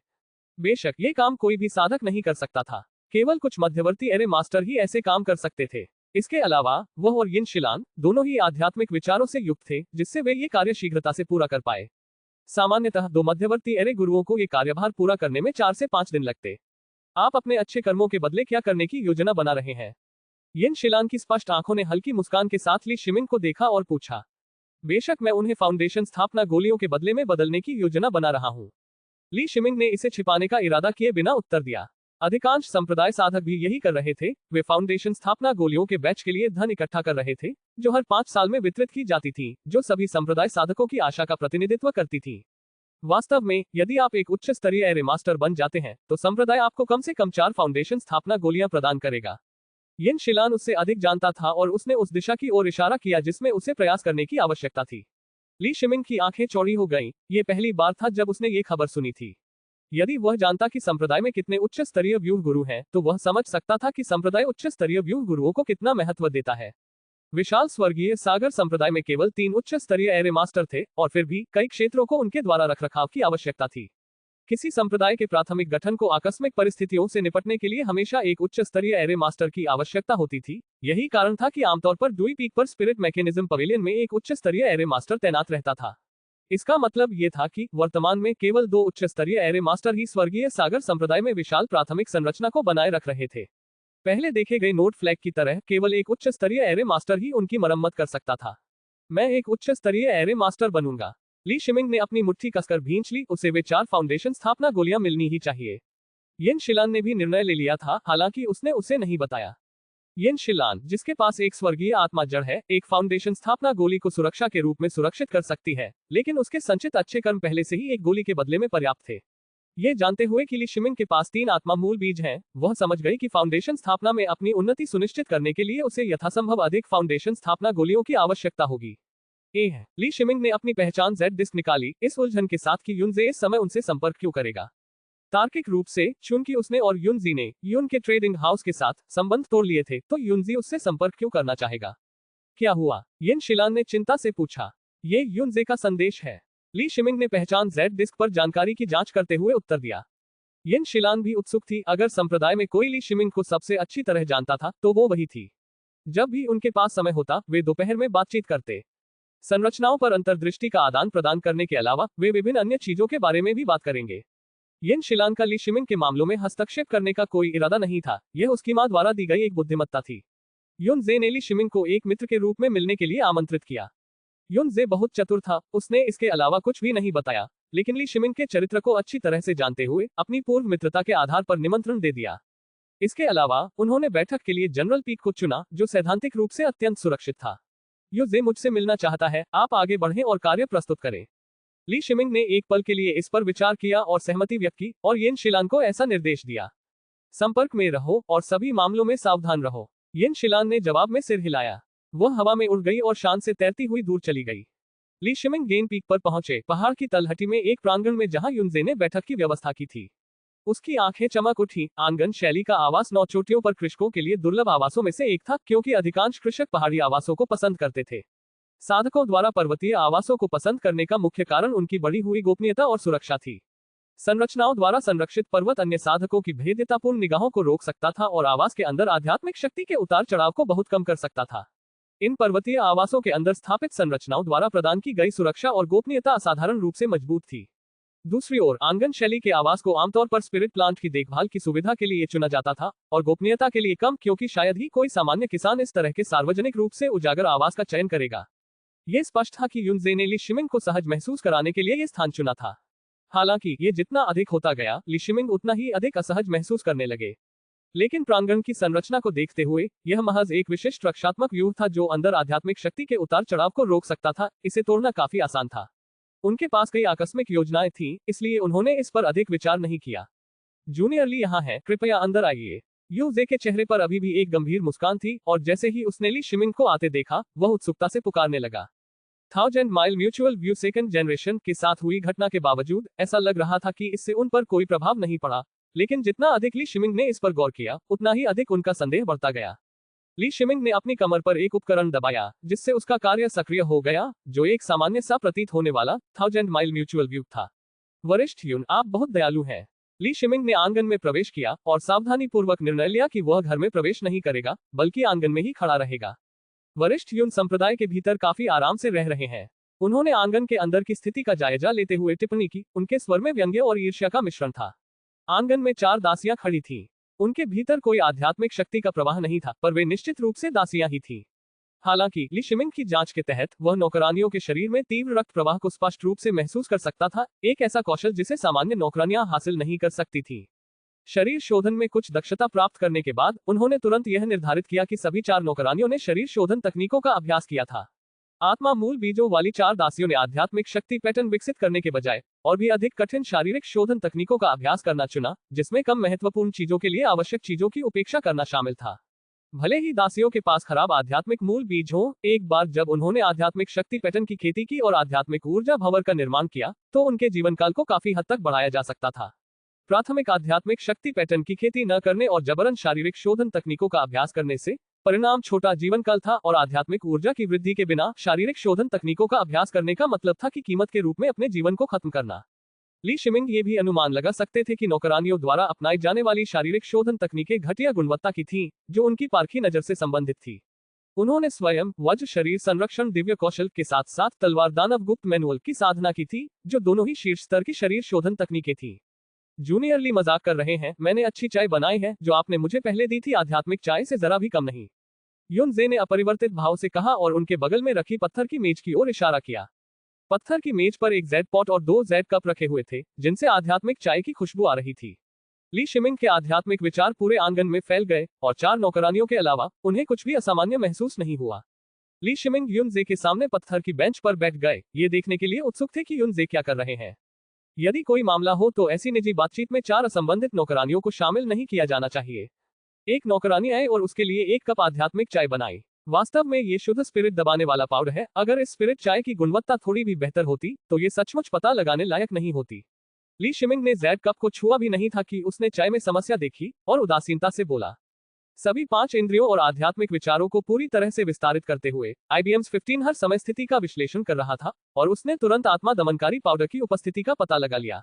बेशक ये काम कोई भी साधक नहीं कर सकता था, केवल कुछ मध्यवर्ती एरे मास्टर ही ऐसे काम कर सकते थे। इसके अलावा वह और यिन शिलान दोनों ही आध्यात्मिक विचारों से युक्त थे, जिससे वे ये कार्य शीघ्रता से पूरा कर पाए। सामान्यतः 2 मध्यवर्ती एरे गुरुओं को ये कार्यभार पूरा करने में 4 से 5 दिन लगते। आप अपने अच्छे कर्मों के बदले क्या करने की योजना बना रहे हैं? यिन शिलान की स्पष्ट आंखों ने हल्की मुस्कान के साथ ली शिमिंग को देखा और पूछा। बेशक मैं उन्हें फाउंडेशन स्थापना गोलियों के बदले में बदलने की योजना बना रहा हूँ। ली शिमिंग ने इसे छिपाने का इरादा किए बिना उत्तर दिया। अधिकांश संप्रदाय साधक भी यही कर रहे थे। वे फाउंडेशन स्थापना गोलियों के बैच के लिए धन इकट्ठा कर रहे थे, जो हर 5 साल में वितरित की जाती थी, जो सभी संप्रदाय साधकों की आशा का प्रतिनिधित्व करती थी। वास्तव में यदि आप एक उच्च स्तरीय एरे मास्टर बन जाते हैं, तो संप्रदाय आपको कम से कम 4 फाउंडेशन स्थापना गोलियां प्रदान करेगा। यिन शिलान उससे अधिक जानता था और उसने उस दिशा की ओर इशारा किया जिसमें उसे प्रयास करने की आवश्यकता थी। ली शिमिंग की आंखें चौड़ी हो गईं। ये पहली बार था जब उसने ये खबर सुनी थी। यदि वह जानता कि संप्रदाय में कितने उच्च स्तरीय व्यूह गुरु हैं, तो वह समझ सकता था कि संप्रदाय उच्च स्तरीय व्यूह गुरुओं को कितना महत्व देता है। विशाल स्वर्गीय सागर संप्रदाय में केवल 3 उच्च स्तरीय एरे मास्टर थे, और फिर भी कई क्षेत्रों को उनके द्वारा रखरखाव की आवश्यकता थी। किसी संप्रदाय के प्राथमिक गठन को आकस्मिक परिस्थितियों से निपटने के लिए हमेशा एक उच्च स्तरीय एरे मास्टर की आवश्यकता होती थी। यही कारण था कि आमतौर पर डुई पीक पर स्पिरिट मैकेनिज्म पवेलियन में एक उच्च स्तरीय एरे मास्टर तैनात रहता था। इसका मतलब ये था कि वर्तमान में केवल 2 उच्च स्तरीय एरे मास्टर ही स्वर्गीय सागर संप्रदाय में विशाल प्राथमिक संरचना को बनाए रख रहे थे। पहले देखे गए नोट फ्लैग की तरह केवल एक उच्च स्तरीय एरे मास्टर ही उनकी मरम्मत कर सकता था। मैं एक उच्च स्तरीय एरे मास्टर बनूंगा। ली शिमिंग ने अपनी मुट्ठी कसकर भींच ली। उसे वे 4 फाउंडेशन स्थापना गोलियां मिलनी ही चाहिए। यिन शिलान ने भी निर्णय ले लिया था, हालांकि उसने उसे नहीं बताया। यिन शिलान, जिसके पास एक स्वर्गीय आत्मा जड़ है, एक फाउंडेशन स्थापना गोली को सुरक्षा के रूप में सुरक्षित कर सकती है, लेकिन उसके संचित अच्छे कर्म पहले से ही एक गोली के बदले में पर्याप्त थे। ये जानते हुए कि ली शिमिंग के पास 3 आत्मा मूल बीज हैं, वह समझ गई कि फाउंडेशन स्थापना में अपनी उन्नति सुनिश्चित करने के लिए उसे यथासंभव अधिक फाउंडेशन स्थापना गोलियों की आवश्यकता होगी। ए है, ली शिमिंग ने अपनी पहचान जेड डिस्क निकाली, इस उलझन के साथ कि युनजे इस समय उनसे संपर्क क्यों करेगा। तार्किक रूप से चूंकि उसने और युनजी ने युन के ट्रेडिंग हाउस के साथ संबंध तोड़ लिए थे, तो युनजी उससे संपर्क क्यों करना चाहेगा। क्या हुआ, यिन शिलान ने चिंता से पूछा। ये युनजे का संदेश है, ली शिमिंग ने पहचान जेड डिस्क पर जानकारी की जांच करते हुए उत्तर दिया। यिन शिलान भी उत्सुक थी, अगर संप्रदाय में कोई ली शिमिंग को सबसे अच्छी तरह जानता था तो वो वही थी। जब भी उनके पास समय होता वे दोपहर में बातचीत करते। संरचनाओं पर अंतर्दृष्टि का आदान प्रदान करने के अलावा वे विभिन्न अन्य चीजों के बारे में भी बात करेंगे। यिन शिलान का ली शिमिंग के मामलों में हस्तक्षेप करने का कोई इरादा नहीं था, यह उसकी मां द्वारा दी गई एक बुद्धिमत्ता थी। युनजे ने ली शिमिंग को एक मित्र के रूप में मिलने के लिए आमंत्रित किया। युनजे बहुत चतुर था, उसने इसके अलावा कुछ भी नहीं बताया, लेकिन ली शिमिंग के चरित्र को अच्छी तरह से जानते हुए अपनी पूर्व मित्रता के आधार पर निमंत्रण दे दिया। इसके अलावा उन्होंने बैठक के लिए जनरल पीक को चुना, जो सैद्धांतिक रूप से अत्यंत सुरक्षित था। युनजे मुझसे मिलना चाहता है, आप आगे बढ़ें और कार्य प्रस्तुत करें। ली शिमिंग ने एक पल के लिए इस पर विचार किया और सहमति व्यक्त की और यिन शिलान को ऐसा निर्देश दिया, संपर्क में रहो और सभी मामलों में सावधान रहो। यिन शिलान ने जवाब में सिर हिलाया। वह हवा में उड़ गई और शान से तैरती हुई दूर चली गई। ली शिमिंग गेन पीक पर पहुंचे, पहाड़ की तलहटी में एक प्रांगण में जहां युनजे ने बैठक की व्यवस्था की थी। उसकी आंखें चमक उठी। आंगन शैली का आवास 9 चोटियों पर कृषकों के लिए दुर्लभ आवासों में से एक था, क्योंकि अधिकांश कृषक पहाड़ी आवासों को पसंद करते थे। साधकों द्वारा पर्वतीय आवासों को पसंद करने का मुख्य कारण उनकी बढ़ी हुई गोपनीयता और सुरक्षा थी। संरचनाओं द्वारा संरक्षित पर्वत अन्य साधकों की भेद्यतापूर्ण निगाहों को रोक सकता था और आवास के अंदर आध्यात्मिक शक्ति के उतार चढ़ाव को बहुत कम कर सकता था। इन पर्वतीय आवासों के अंदर स्थापित संरचनाओं द्वारा प्रदान की गई सुरक्षा और गोपनीयता असाधारण रूप से मजबूत थी। दूसरी ओर आंगन शैली के आवास को आमतौर पर स्पिरिट प्लांट की देखभाल की सुविधा के लिए चुना जाता था और गोपनीयता के लिए कम, क्योंकि शायद ही कोई सामान्य किसान इस तरह के सार्वजनिक रूप से उजागर आवास का चयन करेगा। यह स्पष्ट था कि युनजे ने ली शिमिंग को सहज महसूस कराने के लिए यह स्थान चुना था। हालांकि ये जितना अधिक होता गया, ली शिमिंग उतना ही अधिक असहज महसूस करने लगे। लेकिन प्रांगण की संरचना को देखते हुए यह महज एक विशिष्ट रक्षात्मक व्यूह था जो अंदर आध्यात्मिक शक्ति के उतार चढ़ाव को रोक सकता था। इसे तोड़ना काफी आसान था। उनके पास कई आकस्मिक योजनाएं थीं, इसलिए उन्होंने इस पर अधिक विचार नहीं किया। जूनियर ली यहाँ है, कृपया अंदर आइए। युनजे के चेहरे पर अभी भी एक गंभीर मुस्कान थी और जैसे ही उसने ली शिमिंग को आते देखा, वह उत्सुकता से पुकारने लगा। 1000 mile mutual view second generation के साथ हुई घटना के बावजूद ऐसा लग रहा था कि इससे उन पर कोई प्रभाव नहीं पड़ा, लेकिन जितना अधिक ली शिमिंग ने इस पर गौर किया, उतना ही अधिक उनका संदेह बढ़ता गया। ली शिमिंग ने अपनी कमर पर एक उपकरण दबाया, जिससे उसका कार्य सक्रिय हो गया, जो एक सामान्य सा प्रतीत होने वाला 1000 माइल म्यूचुअल व्यू था। वरिष्ठ युन, आप बहुत दयालु हैं। ली शिमिंग ने आंगन में प्रवेश किया और सावधानी पूर्वक निर्णय लिया कि वह घर में प्रवेश नहीं करेगा, बल्कि आंगन में ही खड़ा रहेगा। वरिष्ठ युन संप्रदाय के भीतर काफी आराम से रह रहे हैं। उन्होंने आंगन के अंदर की स्थिति का जायजा लेते हुए टिप्पणी की, उनके स्वर में व्यंग्य और ईर्ष्या का मिश्रण था। आंगन में 4 दासियां खड़ी थीं। उनके भीतर कोई आध्यात्मिक शक्ति का प्रवाह नहीं था, पर वे निश्चित रूप से दासियां ही थीं। हालांकि ली शिमिंग की जांच के तहत वह नौकरानियों के शरीर में तीव्र रक्त प्रवाह को स्पष्ट रूप से महसूस कर सकता था, एक ऐसा कौशल जिसे सामान्य नौकरानियां हासिल नहीं कर सकती थीं। शरीर शोधन में कुछ दक्षता प्राप्त करने के बाद उन्होंने तुरंत यह निर्धारित किया कि सभी 4 नौकरानियों ने शरीर शोधन तकनीकों का अभ्यास किया था। आत्मा मूल बीजों वाली 4 दासियों ने आध्यात्मिक शक्ति पैटर्न विकसित करने के बजाय और भी अधिक कठिन शारीरिक शोधन तकनीकों का अभ्यास करना चुना, जिसमें कम महत्वपूर्ण चीजों के लिए आवश्यक चीजों की उपेक्षा करना शामिल था। भले ही दासियों के पास खराब आध्यात्मिक मूल बीज हो, एक बार जब उन्होंने आध्यात्मिक शक्ति पैटर्न की खेती की और आध्यात्मिक ऊर्जा भंवर का निर्माण किया, तो उनके जीवनकाल को काफी हद तक बढ़ाया जा सकता था। प्राथमिक आध्यात्मिक शक्ति पैटर्न की खेती न करने और जबरन शारीरिक शोधन तकनीकों का अभ्यास करने से परिणाम छोटा जीवनकाल था, और आध्यात्मिक ऊर्जा की वृद्धि के बिना शारीरिक शोधन तकनीकों का अभ्यास करने का मतलब था कि कीमत के रूप में अपने जीवन को खत्म करना। ली शिमिंग ये भी अनुमान लगा सकते थे कि नौकरानियों द्वारा अपनाई जाने वाली शारीरिक शोधन तकनीकें घटिया गुणवत्ता की थीं, जो उनकी पारखी नजर से संबंधित थी। उन्होंने स्वयं वज्र शरीर संरक्षण दिव्य कौशल के साथ साथ तलवार दानव गुप्त मैनुअल की साधना की थी, जो दोनों ही शीर्ष स्तर की शरीर शोधन तकनीकें थीं। जूनियर ली मजाक कर रहे हैं, मैंने अच्छी चाय बनाई है, जो आपने मुझे पहले दी थी आध्यात्मिक चाय से जरा भी कम नहीं। युनजे ने अपरिवर्तित भाव से कहा और उनके बगल में रखी पत्थर की मेज की ओर इशारा किया। पत्थर की मेज पर एक जेड पॉट और 2 जेड कप रखे हुए थे, जिनसे आध्यात्मिक चाय की खुशबू आ रही थी। ली शिमिंग के आध्यात्मिक विचार पूरे आंगन में फैल गए और 4 नौकरानियों के अलावा उन्हें कुछ भी असामान्य महसूस नहीं हुआ। ली शिमिंग युनजे के सामने पत्थर की बेंच पर बैठ गए, ये देखने के लिए उत्सुक थे कि युनजे क्या कर रहे हैं। यदि कोई मामला हो तो ऐसी निजी बातचीत में 4 असंबंधित नौकरानियों को शामिल नहीं किया जाना चाहिए। एक नौकरानी आए और उसके लिए 1 कप आध्यात्मिक चाय बनाए। वास्तव में ये शुद्ध स्पिरिट दबाने वाला पाउडर है। अगर इस स्पिरिट चाय की गुणवत्ता थोड़ी भी बेहतर होती तो ये सचमुच पता लगाने लायक नहीं होती। ली शिमिंग ने जैड कप को छुआ भी नहीं था कि उसने चाय में समस्या देखी और उदासीनता से बोला। सभी 5 इंद्रियों और आध्यात्मिक विचारों को पूरी तरह से विस्तारित करते हुए IBM 15 हर समय स्थिति का विश्लेषण कर रहा था और उसने तुरंत आत्मा दमनकारी पाउडर की उपस्थिति का पता लगा लिया।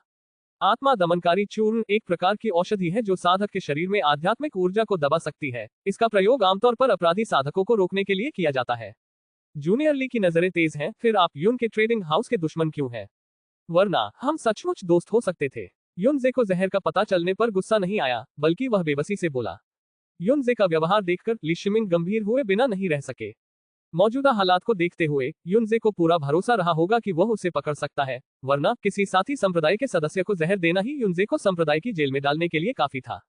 आत्मा दमनकारी चूर्ण एक प्रकार की औषधि है जो साधक के शरीर में आध्यात्मिक ऊर्जा को दबा सकती है। इसका प्रयोग आमतौर पर अपराधी साधकों को रोकने के लिए किया जाता है। जूनियर ली की नजरें तेज हैं, फिर आप यून के ट्रेडिंग हाउस के दुश्मन क्यों हैं? वरना हम सचमुच दोस्त हो सकते थे। युनजे को जहर का पता चलने पर गुस्सा नहीं आया, बल्कि वह बेबसी से बोला। युनजे का व्यवहार देखकर ली शिमिंग गंभीर हुए बिना नहीं रह सके। मौजूदा हालात को देखते हुए युनजे को पूरा भरोसा रहा होगा कि वह उसे पकड़ सकता है, वरना किसी साथी संप्रदाय के सदस्य को जहर देना ही युनजे को संप्रदाय की जेल में डालने के लिए काफी था।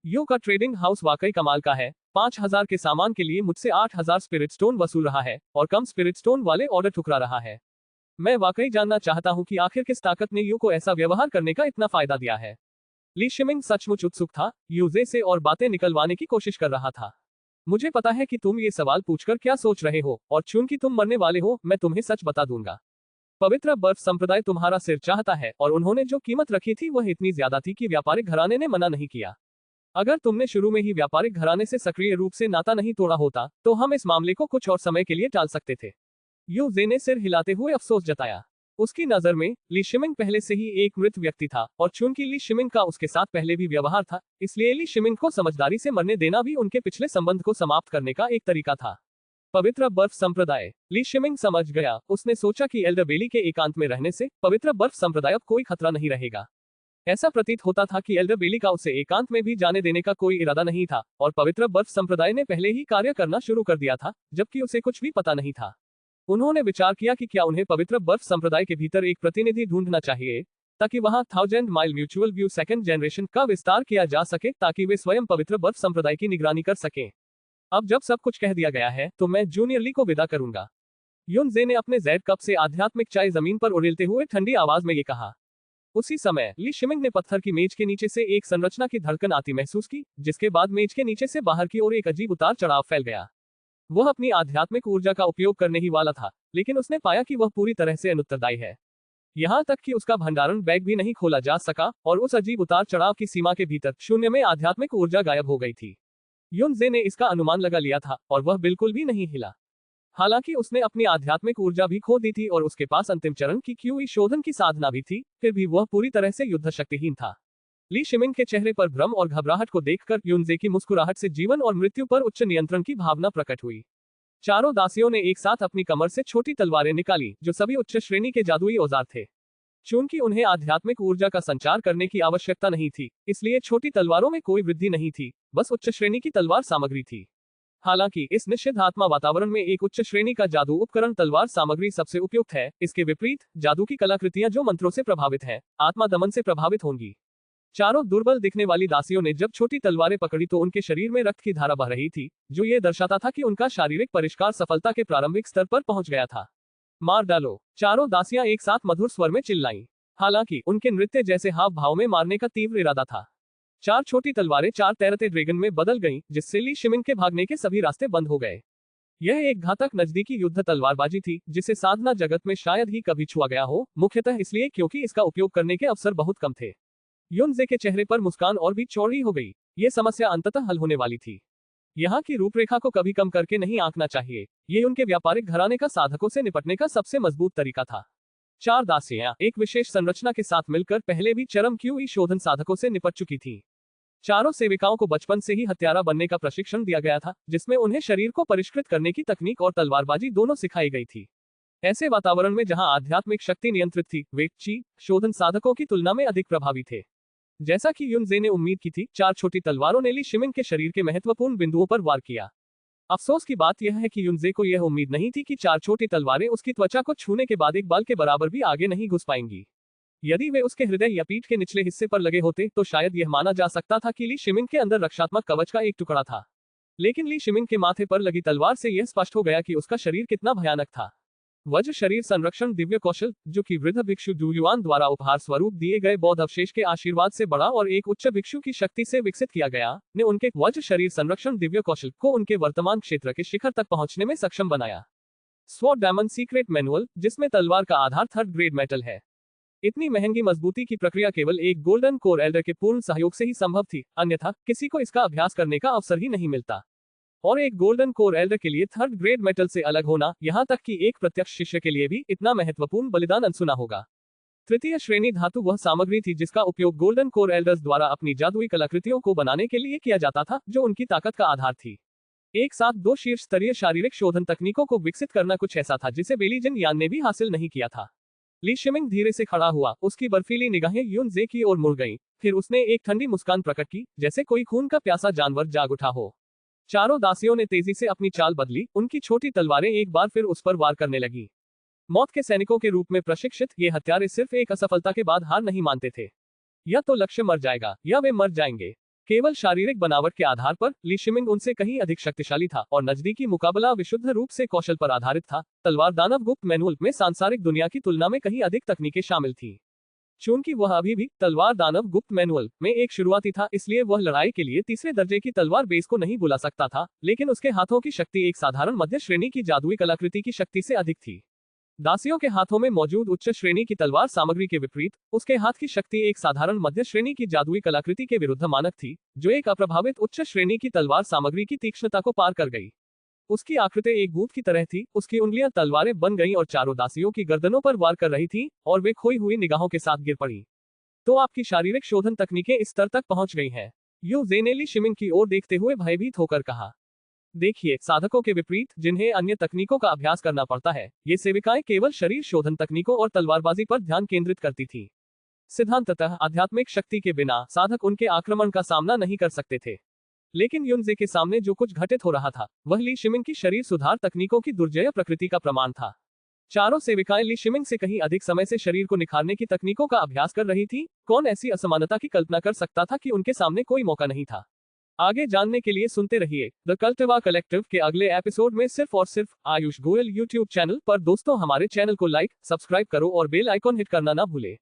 यू का ट्रेडिंग हाउस वाकई कमाल का है। 5000 के सामान के लिए मुझसे 8000 स्पिरिट स्टोन वसूल रहा है और कम स्पिरिट स्टोन वाले ऑर्डर ठुकरा रहा है। मैं वाकई जानना चाहता हूं कि आखिर किस ताकत ने यू को ऐसा व्यवहार करने का इतना फायदा दिया है। ली शिमिंग सचमुच उत्सुक था, यूजे से और बातें निकलवाने की कोशिश कर रहा था। मुझे पता है कि तुम ये सवाल पूछकर क्या सोच रहे हो और चूंकि तुम मरने वाले हो, मैं तुम्हें सच बता दूंगा। पवित्र बर्फ संप्रदाय तुम्हारा सिर चाहता है और उन्होंने जो कीमत रखी थी वह इतनी ज्यादा थी कि व्यापारिक घराने ने मना नहीं किया। अगर तुमने शुरू में ही व्यापारिक घराने से सक्रिय रूप से नाता नहीं तोड़ा होता तो हम इस मामले को कुछ और समय के लिए टाल सकते थे। यूजे ने सिर हिलाते हुए अफसोस जताया। उसकी नजर में ली शिमिंग पहले से ही एक मृत व्यक्ति था और चूंकि ली शिमिंग का उसके साथ पहले भी व्यवहार था, इसलिए ली शिमिंग को समझदारी से मरने देना भी उनके पिछले संबंध को समाप्त करने का एक तरीका था। पवित्र बर्फ संप्रदाय। ली शिमिंग समझ गया। उसने सोचा कि एल्डर बेली के एकांत में रहने से पवित्र बर्फ संप्रदाय अब कोई खतरा नहीं रहेगा। ऐसा प्रतीत होता था कि एल्डर बेली का उसे एकांत में भी जाने देने का कोई इरादा नहीं था और पवित्र बर्फ संप्रदाय ने पहले ही कार्य करना शुरू कर दिया था, जबकि उसे कुछ भी पता नहीं था। उन्होंने विचार किया कि क्या उन्हें पवित्र बर्फ संप्रदाय के भीतर एक प्रतिनिधि ढूंढना चाहिए ताकि वहां 1000 mile mutual view second generation का विस्तार किया जा सके ताकि वे स्वयं पवित्र बर्फ संप्रदाय की निगरानी कर सकें। अब जब सब कुछ कह दिया गया है तो मैं जूनियर ली को विदा करूंगा। युनजे ने अपने जैड कप से आध्यात्मिक चाय जमीन पर उड़ेलते हुए ठंडी आवाज में ये कहा। उसी समय ली शिमिंग ने पत्थर की मेज के नीचे से एक संरचना की धड़कन आती महसूस की, जिसके बाद मेज के नीचे से बाहर की ओर एक अजीब उतार चढ़ाव फैल गया। वह अपनी आध्यात्मिक ऊर्जा का उपयोग करने ही वाला था, लेकिन उसने पाया कि वह पूरी तरह से अनुत्तरदायी है। यहाँ तक कि उसका भंडारण बैग भी नहीं खोला जा सका और उस अजीब उतार चढ़ाव की सीमा के भीतर शून्य में आध्यात्मिक ऊर्जा गायब हो गई थी। युनजे ने इसका अनुमान लगा लिया था और वह बिल्कुल भी नहीं हिला। हालांकि उसने अपनी आध्यात्मिक ऊर्जा भी खो दी थी और उसके पास अंतिम चरण की क्यूई शोधन की साधना भी थी, फिर भी वह पूरी तरह से युद्ध शक्तिहीन था। ली शिमिंग के चेहरे पर भ्रम और घबराहट को देखकर युनजे की मुस्कुराहट से जीवन और मृत्यु पर उच्च नियंत्रण की भावना प्रकट हुई। चारों दासियों ने एक साथ अपनी कमर से छोटी तलवारें निकाली, जो सभी उच्च श्रेणी के जादुई औजार थे। चूंकि उन्हें आध्यात्मिक ऊर्जा का संचार करने की आवश्यकता नहीं थी, इसलिए छोटी तलवारों में कोई वृद्धि नहीं थी, बस उच्च श्रेणी की तलवार सामग्री थी। हालांकि इस निषिद्ध आत्मा वातावरण में एक उच्च श्रेणी का जादू उपकरण तलवार सामग्री सबसे उपयुक्त है। इसके विपरीत जादू की कलाकृतियां जो मंत्रों से प्रभावित है, आत्मा दमन से प्रभावित होंगी। चारों दुर्बल दिखने वाली दासियों ने जब छोटी तलवारें पकड़ी तो उनके शरीर में रक्त की धारा बह रही थी, जो ये दर्शाता था कि उनका शारीरिक परिष्कार सफलता के प्रारंभिक स्तर पर पहुंच गया था। मार डालो, चारों दासियां एक साथ मधुर स्वर में चिल्लाईं। हालांकि उनके नृत्य जैसे हाव भाव में मारने का तीव्र इरादा था। 4 छोटी तलवारें 4 तैरते ड्रैगन में बदल गईं, जिससे ली शिमिंग के भागने के सभी रास्ते बंद हो गए। यह एक घातक नजदीकी युद्ध तलवारबाजी थी, जिसे साधना जगत में शायद ही कभी छुआ गया हो, मुख्यतः इसलिए क्योंकि इसका उपयोग करने के अवसर बहुत कम थे। युनजे के चेहरे पर मुस्कान और भी चौड़ी हो गई। ये समस्या अंततः हल होने वाली थी। यहाँ की रूपरेखा को कभी कम करके नहीं आंकना चाहिए। ये उनके व्यापारिक घराने का साधकों से निपटने का सबसे मजबूत तरीका था। 4 दासियां एक विशेष संरचना के साथ मिलकर पहले भी चरम क्यूई शोधन साधकों से निपट चुकी थीं। चारों सेविकाओं को बचपन से ही हत्यारा बनने का प्रशिक्षण दिया गया था, जिसमें उन्हें शरीर को परिष्कृत करने की तकनीक और तलवारबाजी दोनों सिखाई गई थी। ऐसे वातावरण में जहां आध्यात्मिक शक्ति नियंत्रित थी, वे ची शोधन साधकों की तुलना में अधिक प्रभावी थे। जैसा कि युनजे ने उम्मीद की थी, 4 छोटी तलवारों ने ली शिमिंग के शरीर के महत्वपूर्ण बिंदुओं पर वार किया। अफसोस की बात यह है कि युनजे को यह उम्मीद नहीं थी कि 4 छोटी तलवारें उसकी त्वचा को छूने के बाद एक बाल के बराबर भी आगे नहीं घुस पाएंगी। यदि वे उसके हृदय या पीठ के निचले हिस्से पर लगे होते तो शायद यह माना जा सकता था कि ली शिमिंग के अंदर रक्षात्मक कवच का एक टुकड़ा था। लेकिन ली शिमिंग के माथे पर लगी तलवार से यह स्पष्ट हो गया कि उसका शरीर कितना भयानक था। वज्र शरीर संरक्षण दिव्य कौशल, जो कि वृद्ध भिक्षु डुयुआन द्वारा उपहार स्वरूप दिए गए बौद्ध अवशेष के आशीर्वाद से बड़ा और एक उच्च भिक्षु की शक्ति से विकसित किया गया, ने उनके वज्र शरीर संरक्षण दिव्य कौशल को उनके वर्तमान क्षेत्र के शिखर तक पहुंचने में सक्षम बनाया। स्वॉर्ड डायमंड सीक्रेट मैनुअल, जिसमें तलवार का आधार 3rd ग्रेड मेटल है। इतनी महंगी मजबूती की प्रक्रिया केवल एक गोल्डन कोर एल्डर के पूर्ण सहयोग से ही संभव थी, अन्यथा किसी को इसका अभ्यास करने का अवसर ही नहीं मिलता। और एक गोल्डन कोर एल्डर के लिए 3rd ग्रेड मेटल से अलग होना, यहाँ तक कि एक प्रत्यक्ष शिष्य के लिए भी इतना महत्वपूर्ण बलिदान अनसुना होगा। तृतीय श्रेणी धातु वह सामग्री थी जिसका उपयोग गोल्डन कोर एल्डर्स द्वारा अपनी जादुई कलाकृतियों को बनाने के लिए किया जाता था, जो उनकी ताकत का आधार थी। एक साथ 2 शीर्ष स्तरीय शारीरिक शोधन तकनीकों को विकसित करना कुछ ऐसा था जिसे बेलीजन यान ने भी हासिल नहीं किया था। ली शिमिंग धीरे से खड़ा हुआ, उसकी बर्फीली निगाहें युन जे की ओर मुड़ गईं। फिर उसने एक ठंडी मुस्कान प्रकट की, जैसे कोई खून का प्यासा जानवर जाग उठा हो। चारों दासियों ने तेजी से अपनी चाल बदली, उनकी छोटी तलवारें एक बार फिर उस पर वार करने लगी। मौत के सैनिकों के रूप में प्रशिक्षित ये हत्यारे सिर्फ एक असफलता के बाद हार नहीं मानते थे। या तो लक्ष्य मर जाएगा या वे मर जाएंगे। केवल शारीरिक बनावट के आधार पर ली शिमिंग उनसे कहीं अधिक शक्तिशाली था और नजदीकी मुकाबला विशुद्ध रूप से कौशल पर आधारित था। तलवार दानव गुप्त मैनुअल में सांसारिक दुनिया की तुलना में कहीं अधिक तकनीकें शामिल थी। चूंकि वह अभी भी तलवार दानव गुप्त मैनुअल में एक शुरुआती था, इसलिए वह लड़ाई के लिए तीसरे दर्जे की तलवार बेस को नहीं बुला सकता था, लेकिन उसके हाथों की शक्ति एक साधारण मध्य श्रेणी की जादुई कलाकृति की शक्ति से अधिक थी। दासियों के हाथों में मौजूद उच्च श्रेणी की तलवार सामग्री के विपरीत, उसके हाथ की शक्ति एक साधारण मध्य श्रेणी की जादुई कलाकृति के विरुद्ध मानक थी, जो एक अप्रभावित उच्च श्रेणी की तलवार सामग्री की तीक्ष्णता को पार कर गई। उसकी आकृति एक भूत की तरह थी, उसकी उंगलियां तलवारें बन गईं और चारों दासियों की गर्दनों पर वार कर रही थीं, और वे खोई हुई निगाहों के साथ गिर पड़ी। तो आपकी शारीरिक शोधन तकनीकें इस स्तर तक पहुंच गई हैं? यू जे ने ली शिमिंग की ओर देखते हुए भयभीत होकर कहा। देखिए, साधकों के विपरीत, जिन्हें अन्य तकनीकों का अभ्यास करना पड़ता है, ये सेविकाएं केवल शरीर शोधन तकनीकों और तलवारबाजी पर ध्यान केंद्रित करती थी। सिद्धांततः आध्यात्मिक शक्ति के बिना साधक उनके आक्रमण का सामना नहीं कर सकते थे। लेकिन युनजे के सामने जो कुछ घटित हो रहा था, वह ली शिमिंग की शरीर सुधार तकनीकों की दुर्जय प्रकृति का प्रमाण था। चारों सेविकाएं ली शिमिंग से कहीं अधिक समय से शरीर को निखारने की तकनीकों का अभ्यास कर रही थी। कौन ऐसी असमानता की कल्पना कर सकता था कि उनके सामने कोई मौका नहीं था? आगे जानने के लिए सुनते रहिए द कल्टिवा कलेक्टिव के अगले एपिसोड में सिर्फ और सिर्फ आयुष गोयल यूट्यूब चैनल पर। दोस्तों, हमारे चैनल को लाइक, सब्सक्राइब करो और बेल आइकॉन हिट करना ना भूले।